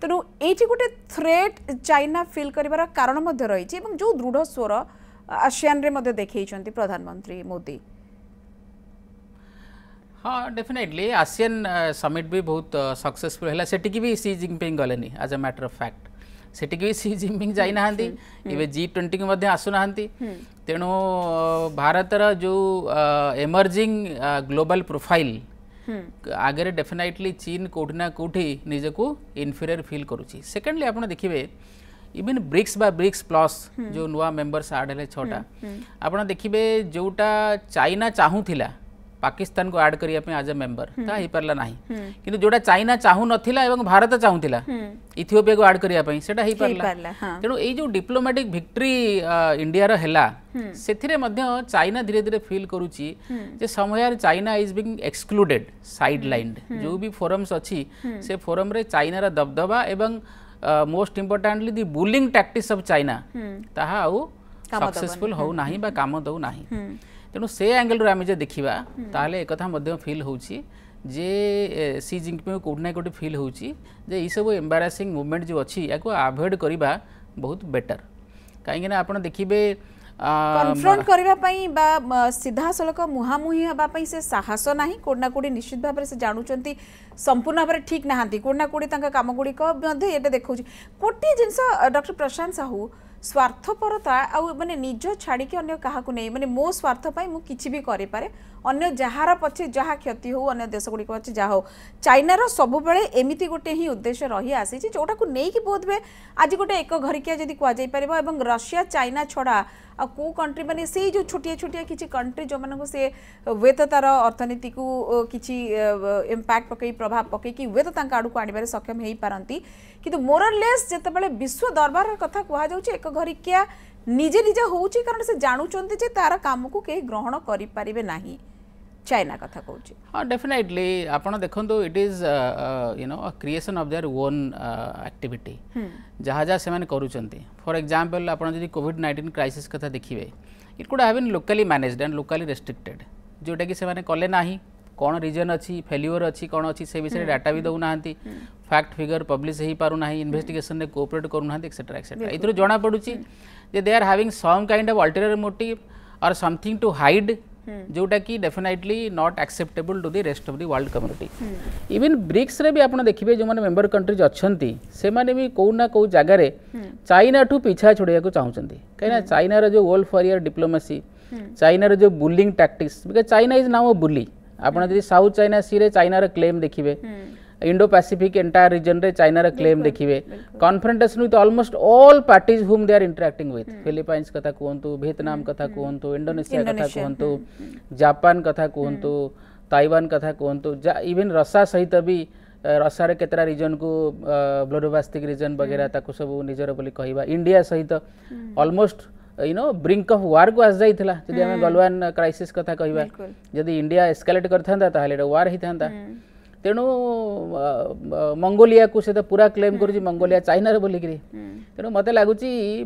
तेणु ये गोटे थ्रेट चाइना फिल कर कारण रही जो दृढ़ स्वर आसियान रे देखते प्रधानमंत्री मोदी हाँ डेफिनेटली आसियान समिट भी बहुत सक्सेसफुल है सेटिकी भी सी जिनपिंग गलेनी as a matter of fact सेटिकी भी सी जिनपिंग जाई नाहंती इबे G20 के मध्य आसु नाहंती तेणु भारतर जो एमर्जिंग ग्लोबल प्रोफाइल आगे डेफिनेटली चीन कोठी ना कोठी निजको इनफीरियर फील करूची सेकेंडली आपण देखिबे इवन ब्रिक्स बा ब्रिक्स प्लस जो नुआ मेंबर्स ऐड हेले 6टा आपण देखिबे जोटा चाइना चाहूथिला पाकिस्तान को ऐड करिया पे एज अ मेंबर ता ही परला नाही किंतु जोटा चाइना चाहू नथिला एवं भारत चाहूथिला इथियोपिया को ऐड करिया पे सेटा ही परला तेणु ए जो डिप्लोमेटिक विक्ट्री इंडिया रो हेला सेथिरे मध्य चाइना धीरे धीरे फील करूची जे समय China is being excluded side lined जो भी फोरम्स अच्छी से फोरम रे चाइना रा दबदबा एवं most importantly the bullying tactics of China ताहा आउ सक्सेसफुल हो नाही बा काम दउ नाही तेणु से एंगल आम जो देखा ताहले एक कथा फिल होची जे सी जिनपिंग कोठी ना कोठी फिल होची जे ई सब एम्बारासिंग मूवमेंट जो अच्छी या अवॉइड करबा बहुत बेटर कहीं आप देखिए कन्फ्रंट करबा पई बा सीधा सलक मुहामुही हबा पई से साहस नाही कोडना कोडी निश्चित भाव से जानुचंती संपूर्ण भाव ठीक नहांती कोडना कोडी तांका काम गुडी को मध्ये एटा देखौची कोटी जिंस डॉक्टर प्रशांत साहू स्वार्थपरता आ माने निज छाड़ी के अन्य काहा को नहीं माने मो स्वार्थ पाई मु किछि भी करे पारे अन्य जहार पछे जहा क्षति हो अन्य देश गुडी पछे जा हो चाइना रो सब बेले एमिति गोटे ही उद्देश्य रही आसी छि जोटा को नै कि बहुत बे आज गोटे एक घरिकिया जदी कुआ जाई परबो एवं रशिया चाइना छडा आ को कंट्री माने से जो छोटिया छोटिया किछि कंट्री जो मानको से वे तो तार अर्थनीति को किछि इंपैक्ट पकई प्रभाव पकई कि वे तो तांका आडू को आनिबारे सक्षम हेई पारंती किंतु मोरलेस जते बेले विश्व दरबार कथा कुआ जाउछि एक घरिकिया निजे निजे होउछि कारण से जानुचंती जे तार काम को के ग्रहण करि परिबे नाही चाइना कथा कहूँ हाँ डेफिनेटली आपड़ देखो it is you know creation of their own activity जहाँ जहाँ से करुँच फॉर एग्जांपल आप कोविड-19 क्राइसिस कथा देखिए it could have been locally managed and locally restricted जोटा कि से कले ना कौन रीजन अच्छी फेल्यूर अच्छी कौन अच्छी से विषय डाटा भी दौना फैक्ट फिगर पब्लिश हो पारना इन्वेस्टिगेशन में कोऑपरेट करूना एक्सेट्रा एक्सेट्रा ये जना पड़ू they are having some kind of alternative motive or something to hide जोटा कि definitely not acceptable to the rest of the world community even BRICS रे भी आप देखिए जो मैंने मेंबर कंट्रीज अच्छी से भी कौ ना कौ जगार चाइना ठू पीछा छोड़िया चाहते कहीं चाइना जो वर्ल्ड फॉरियर डिप्लोमेसी चाइना जो bullying tactics because China is now a bully आपड़ जब साउथ चाइना सी रे चाइनार क्लेम देखिए इंडो पैसिफिक एंटायर रीजन रे चाइनार क्लेम देखिए confrontation with almost all parties whom they are interacting with Philippines कथा कहतु वियतनाम कथा कहतु इंडोनेशिया कथा कहतु जापान कथा कहतु ताइवान कथा कहतु इवन रसा सहित भी रसार केतरा रीजन को ब्लोरोबास्टिक रीजन वगैरह ताको सब निजर बोली कहवा इंडिया सहित almost you know brink of war को आस जाइथिला जदि हमें गलवान क्राइसिस कथा कहवा जदि इंडिया एस्केलेट करथांता ताहले वार हिथांता तेणु मंगोलिया को से तो पूरा क्लेम करुँच मंगोलिया चाइना रे बोलिकी तेणु मत लगुच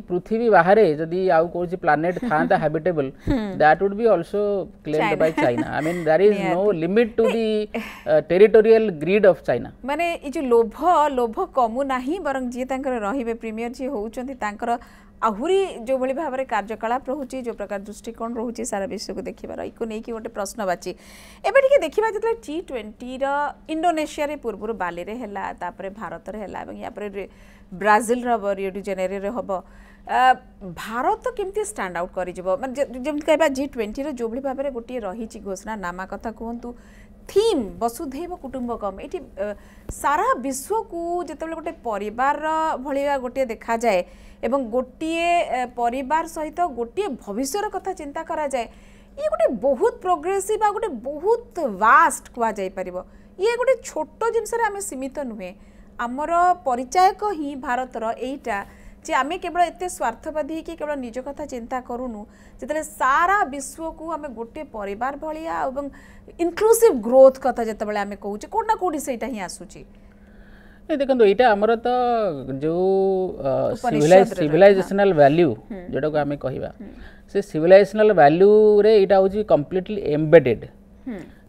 पृथ्वी बाहर जदि आउ कौन प्लानेट था habitable that would be also claimed by China I mean there is no limit to the territorial greed of China माने ई जो लोभ कमु नाही बरं जे तांकर रहिबे प्रीमियर जे होउचंती तांकर आहुरी जो भली भाव में कार्यकलाप रोचे जो प्रकार दृष्टिकोण रोचे सारा विश्व को देखिबार इको नहीं कि गोटे प्रश्न बाची एबे टिके देखिबा जतले G20 रो इंडोनेशिया रे पूर्व बाली रे हैला तापरे भारत रे हैला एवं या परे ब्राजिल रो रियो डी जेनेरो रे हबो भारत केमती स्टैंड आउट करि जबो माने जेम कहबा G20 रो जो भली भाव में गोटे रही घोषणा नामा कथा कहंतु थीम वसुधैव कुटुंबकम एटी सारा विश्व को जेतेबेले गोटे परिवार भलिया गोटे देखा जाए एवं गोटे परिवार सहित गोटे भविष्यर कथा चिंता करा जाए ये गोटे बहुत प्रोग्रेसिव आ गोटे बहुत वास्ट कुआ जाई परिबो ये गोटे छोटो जिनस रे आमे सीमित नुहे आमर परिचयक ही भारतर एटा जे आमे केवल एते स्वार्थवादी कि केवल निज कथा चिंता करूनु जेतले सारा विश्व को आमे गोटे परिवार भलिया एवं इनक्लूसिव ग्रोथ कथा जेतबेले आमे कहूचे कोना कोडी सेटा ही आसुची ए देखो यहाँ आमर तो जो सिविलाइजेशनल वैल्यू जोटा को आम कहवा से सिविलाइजेशनल वैल्यू रे इटा हूँ कम्प्लीटली एम्बेडेड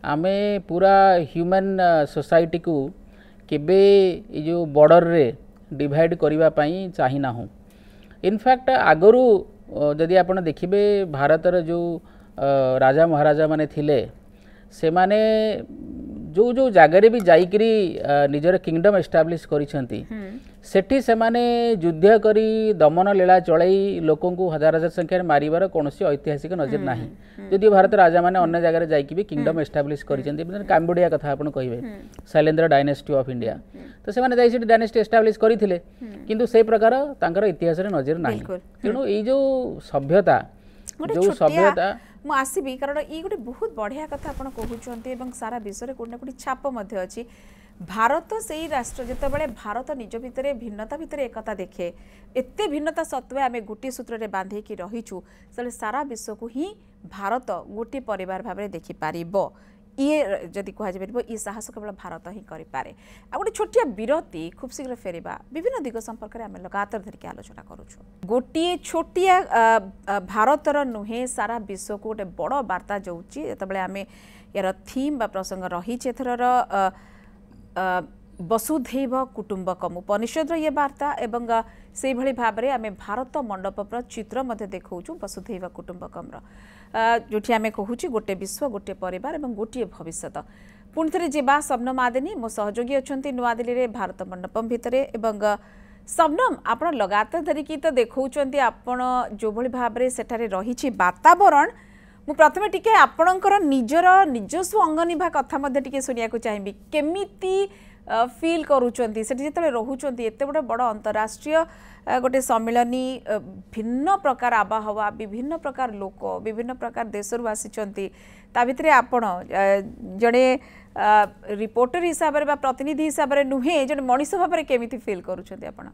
आमे पूरा ह्यूमन सोसाइटी को केबे जो बॉर्डर रे डिवाइड करबा पई चाहि ना हो इनफैक्ट आगरू जदि आप देखिए भारतर जो राजा महाराजा माने थिले से माने जो जो जगार भी जाइकरी निजर किंगडम एस्टाब्लिश करिसेंती सेठी से माने युद्ध करी दमन लीला चलाई लोकों को हजार हजार संख्या मारिबार कोनोसी ऐतिहासिक नजर नाही जदि भारत राजा माने अन्य जगार जाइकि भी किंगडम एस्टाब्लिश करिसेंती काम्बोडिया कथा आपण कहिबे शैलेंद्र डायनेस्टी ऑफ इंडिया तो से माने जाइछि डायनेस्टी एस्टाब्लिश करिथिले किंतु से प्रकार तांकर इतिहास रे नजर नाही तेणु ए जो सभ्यता जो सभ्यता मु आसबि कारण ये गोटे बहुत बढ़िया कथा आपण कहउचंती एवं सारा विश्व रे कोना कोटी छाप मध्ये अछि भारत से ही राष्ट्र जितेबाला भारत निज भितर भिन्नता भितर एकता देखे एते भिन्नता सत्वे आम गोटे सूत्र में बांधिकी रहीचु सारा विश्व को ही भारत गोटे परिवार भाव में देखिपार ये जदि कह ये साहस केवल भारत ही करे आ गोटे छोटिया विरति खूब शीघ्र फेरिबा विभिन्न दिग संपर्क में आम लगातार धरिकी आलोचना करुछु गोटे छोटिया भारतर नुहे सारा विश्व को गोटे बड़ वार्ता जाऊँगी जितेबाला आम यार थीम बा प्रसंग रही एथर वसुधैव कुटुंबकम उपनिषद ये वार्ता एवं से भली भाबरे आमे भारत मंडपर चित्र मध्य देखाऊँ वसुधैव कुटुंबकम जोठी आमे कहूँ गोटे विश्व गोटे परिवार एवं गोटे भविष्यत पुणी थे जीवा शबनम आदिनी मो सहयोगी अच्छा नुआदिल्ली में भारत मंडपम भितर एवं शबनम आप लगातार धरिकी तो देखा आपण जो भाव में सेठारे रही वातावरण मु प्रथमे टिके आपणकर निजर निजस्व अंगनिभा कथा टिके सुनिया चाहिए केमिति फील करूचंती सेठी जेतले रहउचंती एते बड़ अंतरराष्ट्रीय गोटे सम्मिलनी भिन्न प्रकार आबहावा विभिन्न प्रकार लोक विभिन्न प्रकार देशरू आसीचंती ता भितरे आपण जड़े रिपोर्टर हिसाब रे बा प्रतिनिधि हिसाब रे नुहे जड़े मनीष भाव में केमिति फील करूचंती आपण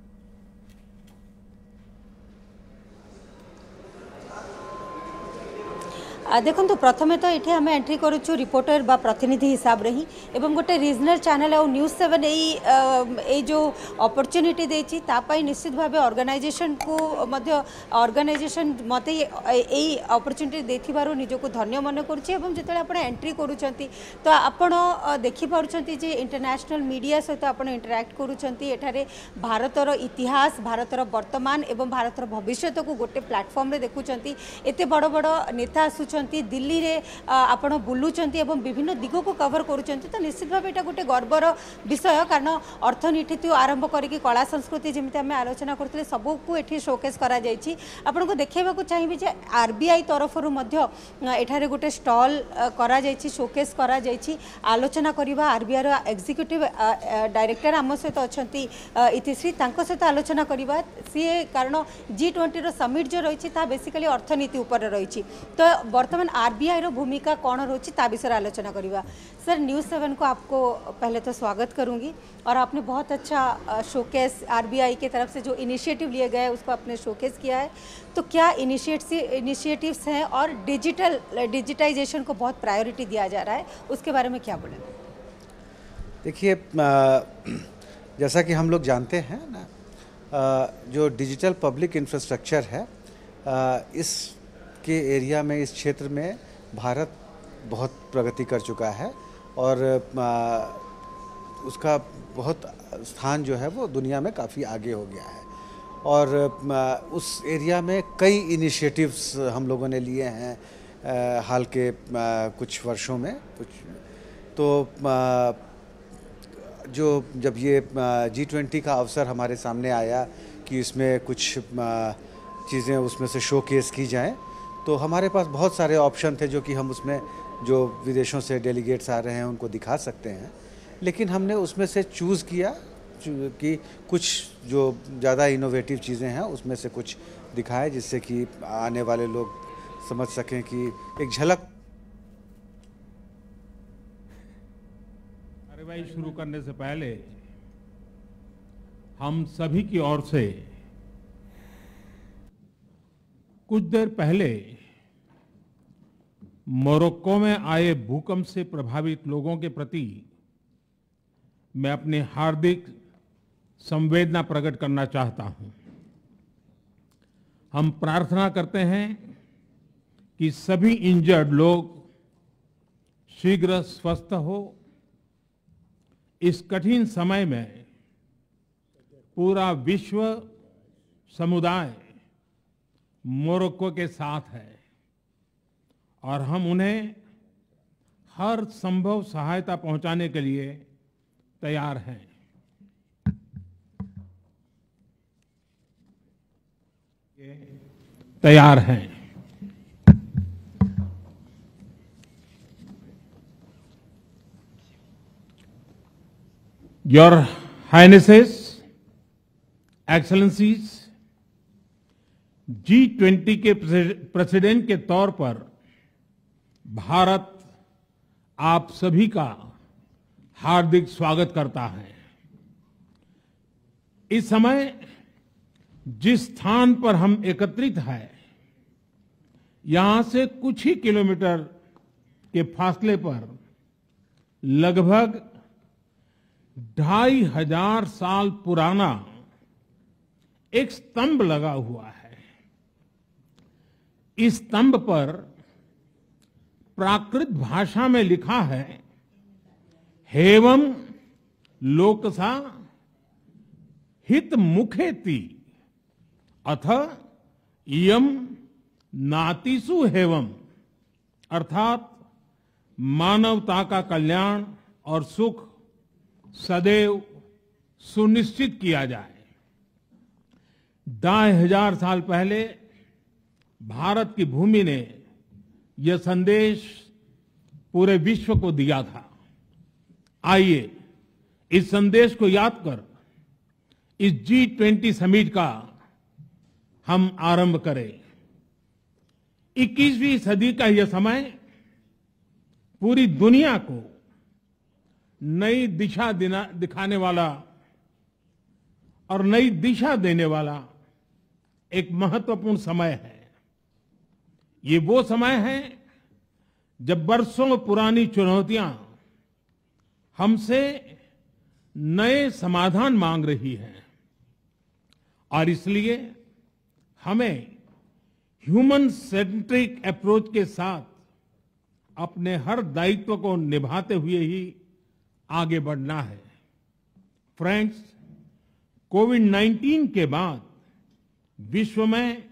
देखो प्रथमे तो ये आम एंट्री करुचु रिपोर्टर बा प्रतिनिधि हिसाब रे ही एवं गोटे रीजनल चैनल और न्यूज़ 7 यही जो अपॉर्चुनिटी देछि तापाई निश्चित भाव ऑर्गेनाइजेशन को मध्य ऑर्गेनाइजेशन मते यही अपॉर्चुनिटी देथिबारु निजको धन्य मन करूछि एवं जेतले आपण एंट्री करूछंती तो आपण देखि पारुछंती जे इंटरनेशनल मीडिया सहित आपण इंटरैक्ट करूछंती एठारे भारतर इतिहास भारतर वर्तमान एवं भारतर भविष्य को गोटे प्लेटफॉर्म रे देखुछंती एते बड़ बड़ नेता आसुछ दिल्ली रे आपण बुलुचंती एवं विभिन्न दिग को कवर करूचंती तो निश्चित भाव एटा गोटे गर्वर विषय कारण अर्थनीति आरंभ करके कला संस्कृति जमी आम आलोचना करते सबू को एठी शोकेस करा जायछि आपण को देखेबा को चाहिए जे आरबीआई तरफ एठारे गोटे स्टॉल करा जायछि शोकेस करा जायछि आलोचना करबा आरबीआई रो एग्जीक्यूटिव डायरेक्टर आम सहित अछंती इतिश्री तांको सहित आलोचना करबा सी कारण G20 रो समिट जो रही ता बेसिकली अर्थनीति ऊपर रही तो वर्तमान आरबीआई रो भूमिका कौन रही ता विषय आलोचना करवा सर न्यूज़ 7 को आपको पहले तो स्वागत करूंगी और आपने बहुत अच्छा शोकेस आरबीआई के तरफ से जो इनिशिएटिव लिए गए उसको आपने शोकेस किया है तो क्या इनिशिएटिव्स हैं और डिजिटाइजेशन को बहुत प्रायोरिटी दिया जा रहा है उसके बारे में क्या बोलेंगे? देखिए जैसा कि हम लोग जानते हैं ना जो डिजिटल पब्लिक इंफ्रास्ट्रक्चर है इस के एरिया में इस क्षेत्र में भारत बहुत प्रगति कर चुका है और उसका बहुत स्थान जो है वो दुनिया में काफ़ी आगे हो गया है और उस एरिया में कई इनिशिएटिव्स हम लोगों ने लिए हैं हाल के कुछ वर्षों में कुछ तो जो जब ये G20 का अवसर हमारे सामने आया कि इसमें कुछ चीज़ें उसमें से शोकेस की जाएं तो हमारे पास बहुत सारे ऑप्शन थे जो कि हम उसमें जो विदेशों से डेलीगेट्स आ रहे हैं उनको दिखा सकते हैं लेकिन हमने उसमें से चूज़ किया कि कुछ जो ज़्यादा इनोवेटिव चीज़ें हैं उसमें से कुछ दिखाएं जिससे कि आने वाले लोग समझ सकें कि एक झलक। कार्यवाही शुरू करने से पहले हम सभी की ओर से कुछ देर पहले मोरक्को में आए भूकंप से प्रभावित लोगों के प्रति मैं अपनी हार्दिक संवेदना प्रकट करना चाहता हूं। हम प्रार्थना करते हैं कि सभी इंजर्ड लोग शीघ्र स्वस्थ हो। इस कठिन समय में पूरा विश्व समुदाय मोरक्को के साथ है और हम उन्हें हर संभव सहायता पहुंचाने के लिए तैयार हैं। Your Highnesses, Excellencies, G20 के प्रेसिडेंट के तौर पर भारत आप सभी का हार्दिक स्वागत करता है। इस समय जिस स्थान पर हम एकत्रित हैं, यहां से कुछ ही किलोमीटर के फासले पर लगभग 2500 साल पुराना एक स्तंभ लगा हुआ है। इस स्तंभ पर प्राकृत भाषा में लिखा है, हेवम लोकसा हित मुखेति अथ इयम नातिसु हेवम, अर्थात मानवता का कल्याण और सुख सदैव सुनिश्चित किया जाए। 2500 साल पहले भारत की भूमि ने यह संदेश पूरे विश्व को दिया था। आइए इस संदेश को याद कर इस G20 समिट का हम आरंभ करें। 21वीं सदी का यह समय पूरी दुनिया को नई दिशा दिखाने वाला और नई दिशा देने वाला एक महत्वपूर्ण समय है। ये वो समय है जब वर्षों पुरानी चुनौतियां हमसे नए समाधान मांग रही हैं और इसलिए हमें ह्यूमन सेंट्रिक अप्रोच के साथ अपने हर दायित्व को निभाते हुए ही आगे बढ़ना है। फ्रेंड्स, कोविड-19 के बाद विश्व में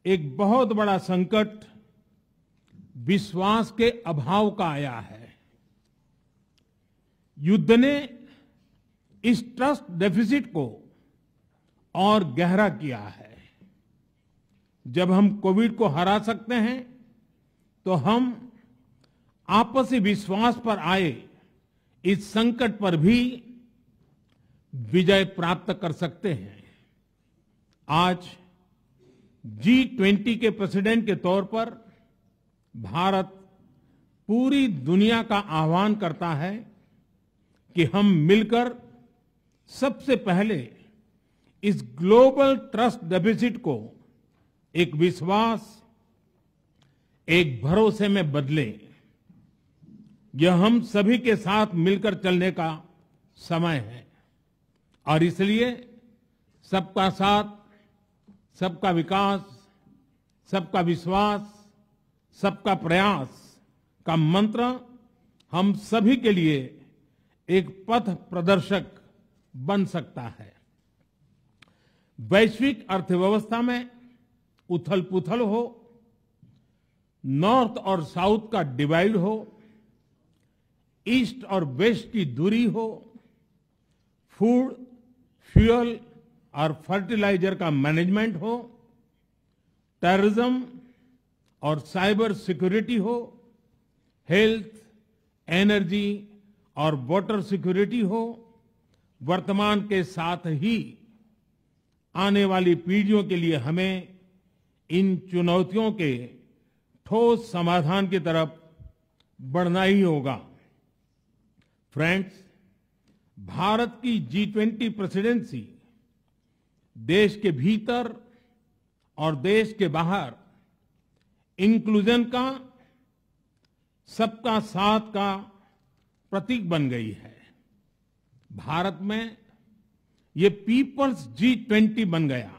एक बहुत बड़ा संकट विश्वास के अभाव का आया है। युद्ध ने इस ट्रस्ट डेफिसिट को और गहरा किया है। जब हम कोविड को हरा सकते हैं तो हम आपसी विश्वास पर आए इस संकट पर भी विजय प्राप्त कर सकते हैं। आज G20 के प्रेसिडेंट के तौर पर भारत पूरी दुनिया का आह्वान करता है कि हम मिलकर सबसे पहले इस ग्लोबल ट्रस्ट डेफिसिट को एक विश्वास, एक भरोसे में बदलें। यह हम सभी के साथ मिलकर चलने का समय है और इसलिए सबका साथ, सबका विकास, सबका विश्वास, सबका प्रयास का मंत्र हम सभी के लिए एक पथ प्रदर्शक बन सकता है। वैश्विक अर्थव्यवस्था में उथल-पुथल हो, नॉर्थ और साउथ का डिवाइड हो, ईस्ट और वेस्ट की दूरी हो, फूड, फ्यूल और फर्टिलाइजर का मैनेजमेंट हो, टेररिज्म और साइबर सिक्योरिटी हो, हेल्थ, एनर्जी और वाटर सिक्योरिटी हो, वर्तमान के साथ ही आने वाली पीढ़ियों के लिए हमें इन चुनौतियों के ठोस समाधान की तरफ बढ़ना ही होगा। फ्रेंड्स, भारत की G20 प्रेसिडेंसी देश के भीतर और देश के बाहर इंक्लूजन का, सबका साथ का प्रतीक बन गई है। भारत में ये पीपल्स G20 बन गया।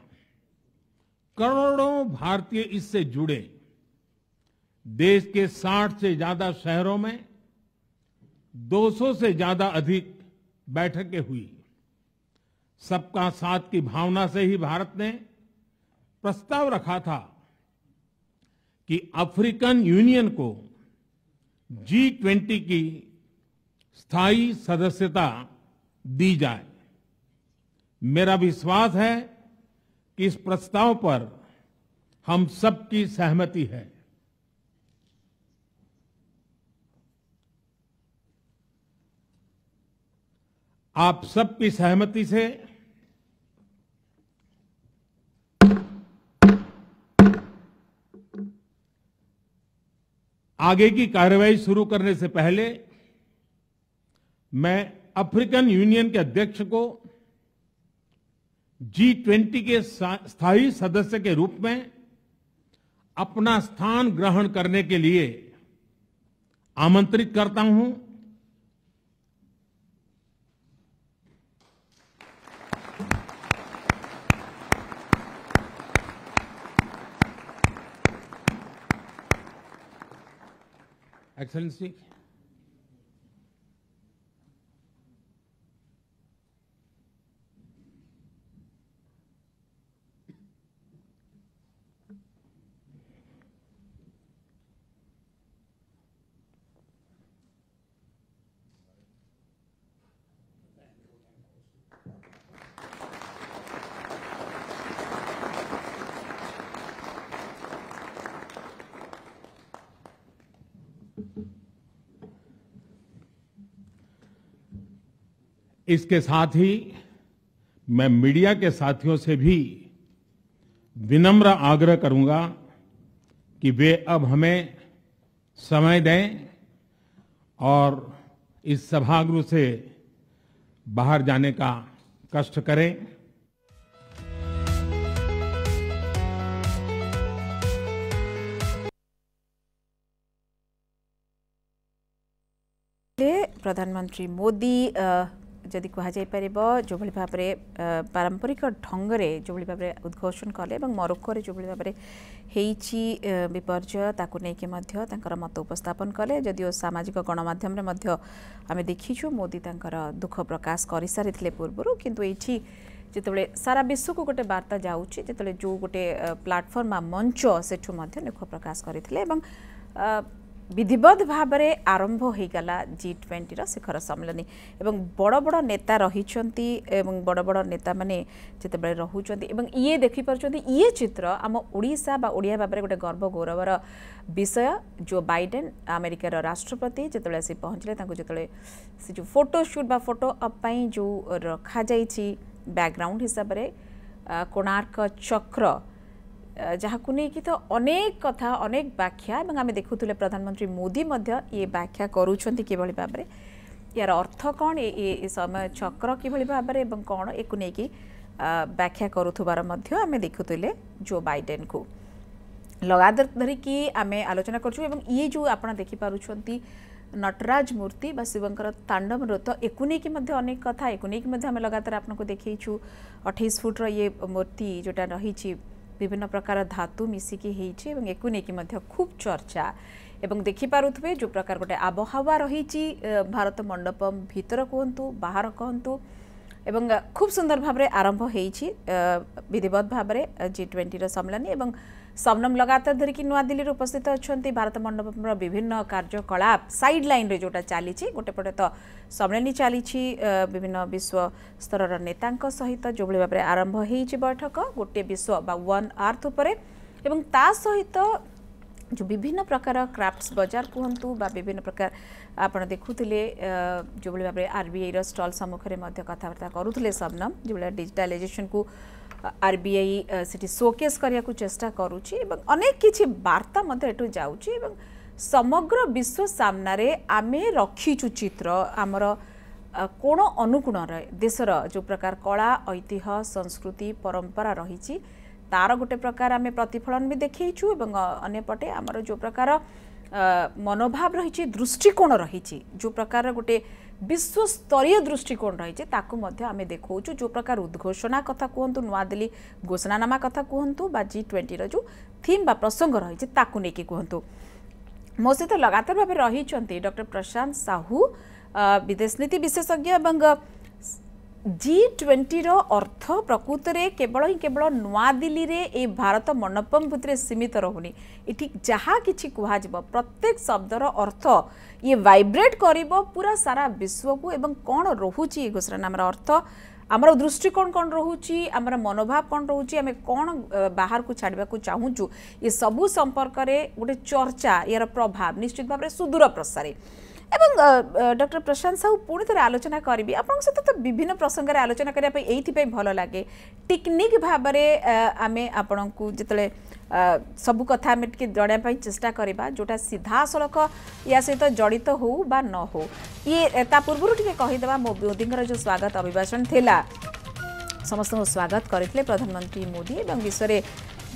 करोड़ों भारतीय इससे जुड़े। देश के 60 से ज्यादा शहरों में 200 से ज्यादा अधिक बैठकें हुई। सबका साथ की भावना से ही भारत ने प्रस्ताव रखा था कि अफ्रीकन यूनियन को G20 की स्थायी सदस्यता दी जाए। मेरा विश्वास है कि इस प्रस्ताव पर हम सबकी सहमति है। आप सबकी सहमति से आगे की कार्रवाई शुरू करने से पहले मैं अफ्रीकन यूनियन के अध्यक्ष को G20 के स्थायी सदस्य के रूप में अपना स्थान ग्रहण करने के लिए आमंत्रित करता हूं। एक्सेलेंसी, इसके साथ ही मैं मीडिया के साथियों से भी विनम्र आग्रह करूंगा कि वे अब हमें समय दें और इस सभागृह से बाहर जाने का कष्ट करें। प्रधानमंत्री मोदी जदि कहुई पार जो भाव में पारंपरिक ढंग से जो भाव में उद्घोषण कले मोरक्को जो भाव में विपर्य ताकू नहीं मत उपस्थापन कले जदिओ सामाजिक गणमाध्यम आम देखीचु मोदी दुख प्रकाश कर सारी पूर्व किंतु ये जिते सारा विश्व को गोटे वार्ता जाऊँगी जिते जो गोटे प्लाटफर्म मंच सेठू दुख प्रकाश करते विधिवत भाव में आरंभ हो गला G20 शिखर सम्मेलन एवं बड़ बड़ नेता रही बड़ बड़ नेता माने जिते रोचंती ये देखिपुं ये चित्र आम ओडिशा बा ओडिया भाव में गोटे गर्व गौरवर विषय जो बाइडेन अमेरिकार राष्ट्रपति जिते से पहुँचले जिते से जो फोटो शूट बा फोटो अप जो रखा बैकग्राउंड हिसाब से कोणार्क चक्र जहाँ को नहीं कि तो अनेक कथा अनेक व्याख्या आम देखुले प्रधानमंत्री मोदी ये व्याख्या करुँच किभली भाव में यार अर्थ कौन ये समय चक्र किभली भाव में कौन एक नहीं व्याख्या करुथुबार आम देखुले जो बाइडेन को लगातार धरिकी आम आलोचना करूँ ये जो आप देखिपुं नटराज मूर्ति बा शिवंकर तांडव नृत्य एकु नहीं अनेक कथा एकु नहीं आम लगातार आपको देखु 28 फुट्र ये मूर्ति जोटा रही विभिन्न प्रकार धातु मिसिकी एक नहीं खूब चर्चा एवं देखिपुवे जो प्रकार गोटे आबहावा रही भारत मंडपम भीतर कहतु बाहर कहतु एवं खूब सुंदर भाव में आरंभ हो विधिवत भाव में G20 सम्मेलन एवं समनम लगातार धरिकी नुआ दिल्ली उपस्थित अच्छा भारत मंडपम विभिन्न कार्यकलाप साइड लाइन रे जोटा चली गोटे पटे तो सम्मेलन चली विभिन्न विश्व स्तर नेता सहित जो भाव में आरंभ हो बैठक गोटे विश्व बा वन अर्थ उपर एवं ता सहित जो विभिन्न प्रकार क्राफ्ट्स बाजार कहतु बा विभिन्न प्रकार आप देखुले जो भाव में RBI स्टल सम्मुखें कथबार्ता करुले सबनम जो भाई डिजिटालाइजेशन को RBI से शोकेस करने को चेष्टा करुच्ची अनेक किछि वार्ता एठू जाउची समग्र विश्व सामने आमे रखीचु चित्र आमर कोण अनुकोण देशर जो प्रकार कला ऐतिह्य संस्कृति परंपरा रही तार गोटे प्रकार आम प्रतिफलन भी देखु अन्यपटे आमर जो प्रकार मनोभाव रही दृष्टिकोण रही जो प्रकार गोटे विश्व स्तरीय दृष्टिकोण रही आम देखु जो प्रकार उद्घोषणा कथा कहतु नुआ दिल्ली घोषणानामा कथा कहतु बा G20 जो थीम बा प्रसंग रही नहीं कहतु मो सहित लगातार भाव रही डॉक्टर प्रशांत साहू विदेश नीति विशेषज्ञ G20 अर्थ प्रकृत में केवल नुआ दिल्ली रे ए भारत मंडपम भितर सीमित रहुनी इठी जहाँ किछि कुहाजिब प्रत्येक शब्दर अर्थ ये वाइब्रेट करिबो पूरा सारा विश्व को एवं कौन रोहुची घोषणानामार अर्थ आमर दृष्टिकोण कौन रोहुची आमर मनोभाव कौन रोहुची आमे कौन बाहर को छाड़वा को चाहूचु ये सबू संपर्क में गोटे चर्चा यार प्रभाव निश्चित भाव में सुदूर प्रसारी एवं डॉक्टर प्रशांत साहू पुणी थे आलोचना करी आप सहित तो विभिन्न प्रसंग में आलोचना करने ये भल लगे टेक्निक भाव में आम आपण को जिते सबू कथा आम जनापी चेष्टा करवा जोटा सीधा सड़क या सहित जड़ित हो बा न हो ये ता पूर्व टी कहीदेवा मोदी जो स्वागत अभिभाषण थिला समस्त स्वागत करते प्रधानमंत्री मोदी और विश्व में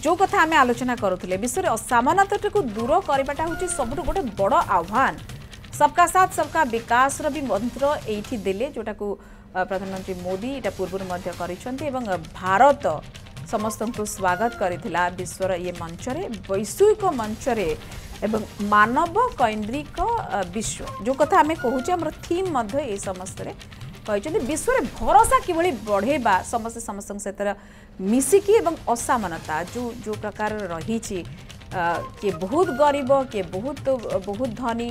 जो कथा आम आलोचना करुले विश्व में असमानता को दूर करवाटा हूँ सब गोटे बड़ आह्वान सबका साथ सबका विकास भी मंत्र ये देले जोटा को प्रधानमंत्री मोदी इटा पूर्व कर भारत समस्त को स्वागत करथिला विश्वर ये मंचरे वैश्विक मंचरे एवं मानव कैंद्रिक विश्व जो कथा आम कहूँ आम थीम ये समस्त कहते विश्व में भरोसा किभली बढ़ेबा समस्त समस्त सहित मिसिकी एवं असमानता जो जो प्रकार रही किए बहुत गरीब किए बहुत धनी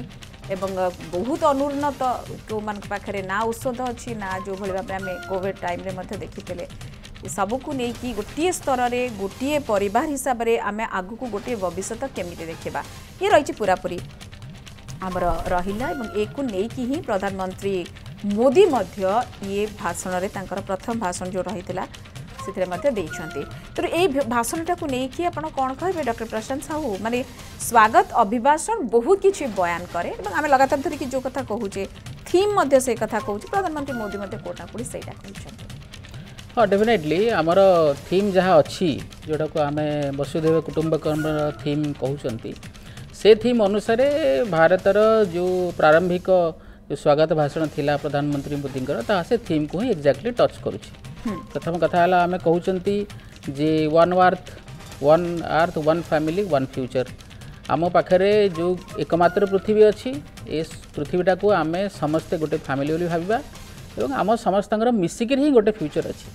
एवं बहुत अनुन्नत जो मान पाखे ना औषध अच्छी ना जो भाई भाव में कोविड टाइम रे देखीते सबको नहीं गोटे स्तर में गोटे परिवार हिसाब से आम आग को गोटे भविष्य केमी देखा ये रही पूरापूरी आमर रहा एक प्रधानमंत्री मोदी मध्य ये भाषण रे तांकर प्रथम भाषण जो रही तो यही भाषणटा को लेकिन आप कौन कहे डॉक्टर प्रशांत साहू माने स्वागत अभिभाषण बहुत किसी बयान करे आम लगातार धरिकी जो कथा कहूचे थीम से कथा कहूँ प्रधानमंत्री मोदी कोटा कोड़ी से हाँ डेफिनेटली आमर थीम जहाँ अच्छी जोटा को आम वसुधैव कुटुंबकम थीम कहते से थीम अनुसार भारतर जो प्रारंभिक जो स्वागत भाषण थिला प्रधानमंत्री मोदी से थीम को ही एक्जाक्टली टच करुच्ची प्रथम कथा आम कहते जे one earth one family one future आम पाखे जो एकमात्र पृथ्वी अच्छी ए पृथ्वीटा को आम समस्ते गोटे फैमिली बोली भाविबा एवं आम समस्त मिसिक ही गोटे फ्यूचर अच्छी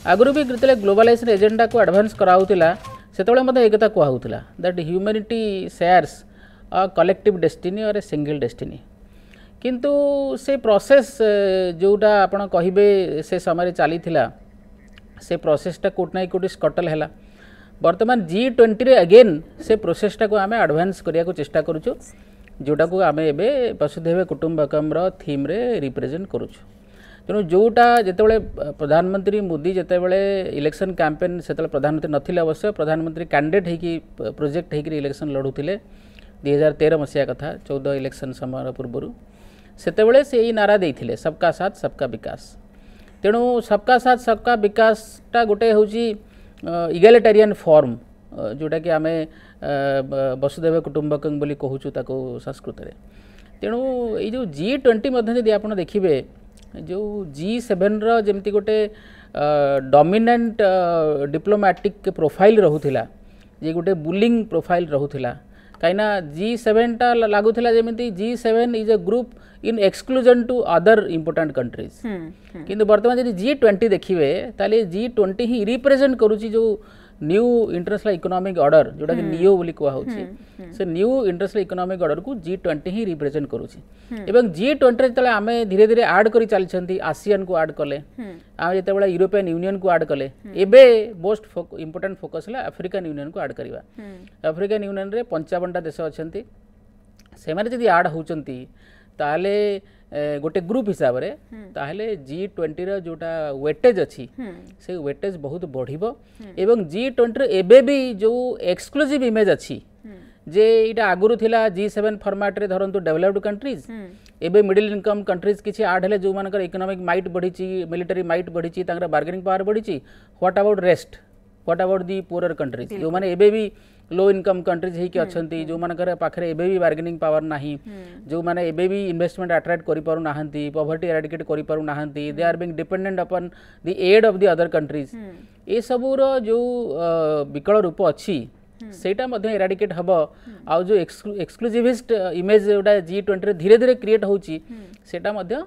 आगु भी जिते ग्लोबलाइजेशन एजेंडा को एडवांस कराउला से एक कहूला that humanity shares a collective destiny or a single destiny किंतु से प्रोसेस जोटा आपण कहिबे से समय चली से प्रोसेसटा कोट ना कोटी स्कटल है बर्तमान G20 रे अगेन से प्रोसेसटा को आम एडवांस करिया को चेष्टा करूछु जोटा को आम एबे वसुधैव कुटुंबकम थीम रे रिप्रेजेंट करूछु तेणु जोटा जितेबाला प्रधानमंत्री मोदी जितेबाला इलेक्शन कैंपेन से प्रधानमंत्री नथिले अवश्य प्रधानमंत्री कैंडिडेट होगी प्रोजेक्ट होकर इलेक्शन लड़ुले 2013 मसीहा कथा 14 इलेक्शन समय पूर्व सेतेबेले से यही नारा देइथिले सबका साथ सबका विकास तेणु सबका साथ सबका विकासटा गोटे हूँ इगैलिटेरियन फॉर्म जोटा कि आम वसुधैव कुटुंबकम बोली कहूँ ताको संस्कृत रे तेणु ये जो G20 मध्य यदि आप देखिए जो G7 जमती गोटे डोमिनेंट डिप्लोमैटिक प्रोफाइल रहूला ये गोटे बुलिंग प्रोफाइल रहूला कहीं G7 टा लगुला जमी G7 is a group in exclusion to other important countries किंतु वर्तमान जब G20 देखिए ताले G20 ही रिप्रेजेंट करुच्ची जो न्यू इंटरनेशनल इकोनॉमिक ऑर्डर जोटा कि नियो बोली कहूँ से न्यू इंटरनेशनल इकोनॉमिक ऑर्डर को G20 ही रिप्रेजेंट करुच्ची एवं G20 जो आम धीरे धीरे आड कर चलती आसियान को आड कले आम जो यूरोपियन यूनियन को आड कले एबे मोस्ट इंपोर्टेंट फोकस है अफ्रिकन यूनियन को आड करवा अफ्रिकन यूनियन रे 55टा देश अच्छा से जब आड होती ताले गोटे ग्रुप हिसाब रे ताहले G20 रो जोटा वेटेज अच्छी से वेटेज बहुत बढ़िबो एवं G20 रे एबे भी जो एक्सक्लूसिव इमेज अच्छी जे इटा आगुरु थिला G7 फॉर्मेट रे धरंतु डेवलप्ड कंट्रीज एबे मिडिल इनकम कंट्रीज किछि आड हेले जो मानकर इकोनॉमिक माइट बढ़िची मिलिटरी माइट बढ़िची तांकर बार्गेनिंग पावर बढ़िची what about rest what about the poor countries जो माने एबे भी लो इनकम कंट्रीज ही अच्छी जो मानकर पाखे एबे भी बार्गेनिंग पावर नाही जो माने एबे भी इन्वेस्टमेंट अट्रैक्ट करि पारु नाहंती पॉवर्टी एराडिकेट करि पारु नाहंती they are being dependent upon the aid of the other countries ए सबूर जो विकल रूप अच्छी सेटा मध्य एराडिकेट हम आ जो एक्सक्लूसिविस्ट इमेज जोटा G20 धीरे धीरे क्रिएट होची सेटा मध्य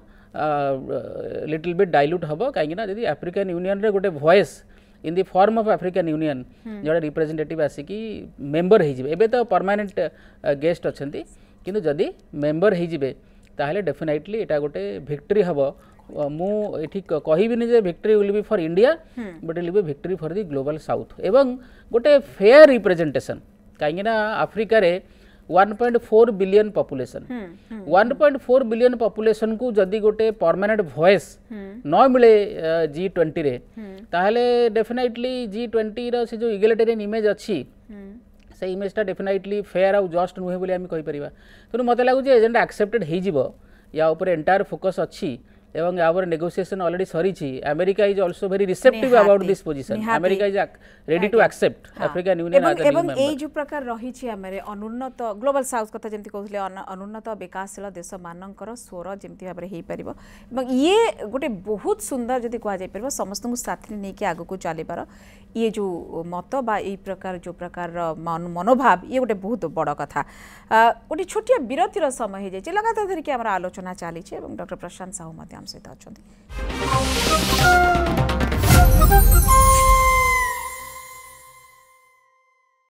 लिटिल बिट डाइल्यूट हम कहीं अफ्रिकन यूनियन रे गोटे voice in the form of African union जोड़ा रिप्रेजेंटेटिव आसिकी मेंबर हो तो परमानेंट गेस्ट अच्छा किंतु जदि मेंबर हो डेफिनेटली एटा गोटे विक्ट्री हम मुझे कहबिनी जे victory will be for India but will be victory for the global south एवं गोटे फेयर रिप्रेजेंटेशन कहीं अफ्रिका रे 1.4 बिलियन पॉपुलेशन 1.4 बिलियन पॉपुलेशन को जदि गोटे परमानेंट वॉइस न मिले G20 रे ताहले डेफिनेटली G20 रो से जो इगैलिटेरियन इमेज अच्छी से इमेजटा डेफिनेटली फेयर आउ जस्ट नुहे बोली आम कहि परिबा तेणु मते लागु जे एजेंडा एक्सेप्टेड हो जिवो या ऊपर एंटायर फोकस अच्छी एवं यावर नेगोशिएशन ऑलरेडी सरी America is also very receptive about this position America is ready to accept African Union as a new member एवं जो प्रकार रही आमरे अनुन्नत ग्लोबल साउथ कथा जेमति कहले अनुन्नत विकासशील देश मानकर स्वर जेमति भाबरे हेई परिबो एवं ये गोटे बहुत सुंदर जदि कहा जाय परिबो समस्त को साथ ने के आगु को चलीबार ये जो मत बा ए प्रकार जो प्रकार मनोभाव ये गोटे बहुत बड़ कथा गोटे छोटिया विरतिर समय हो जाए लगातार धरिकी आम आलोचना चली डॉक्टर प्रशांत साहू सहित अच्छा।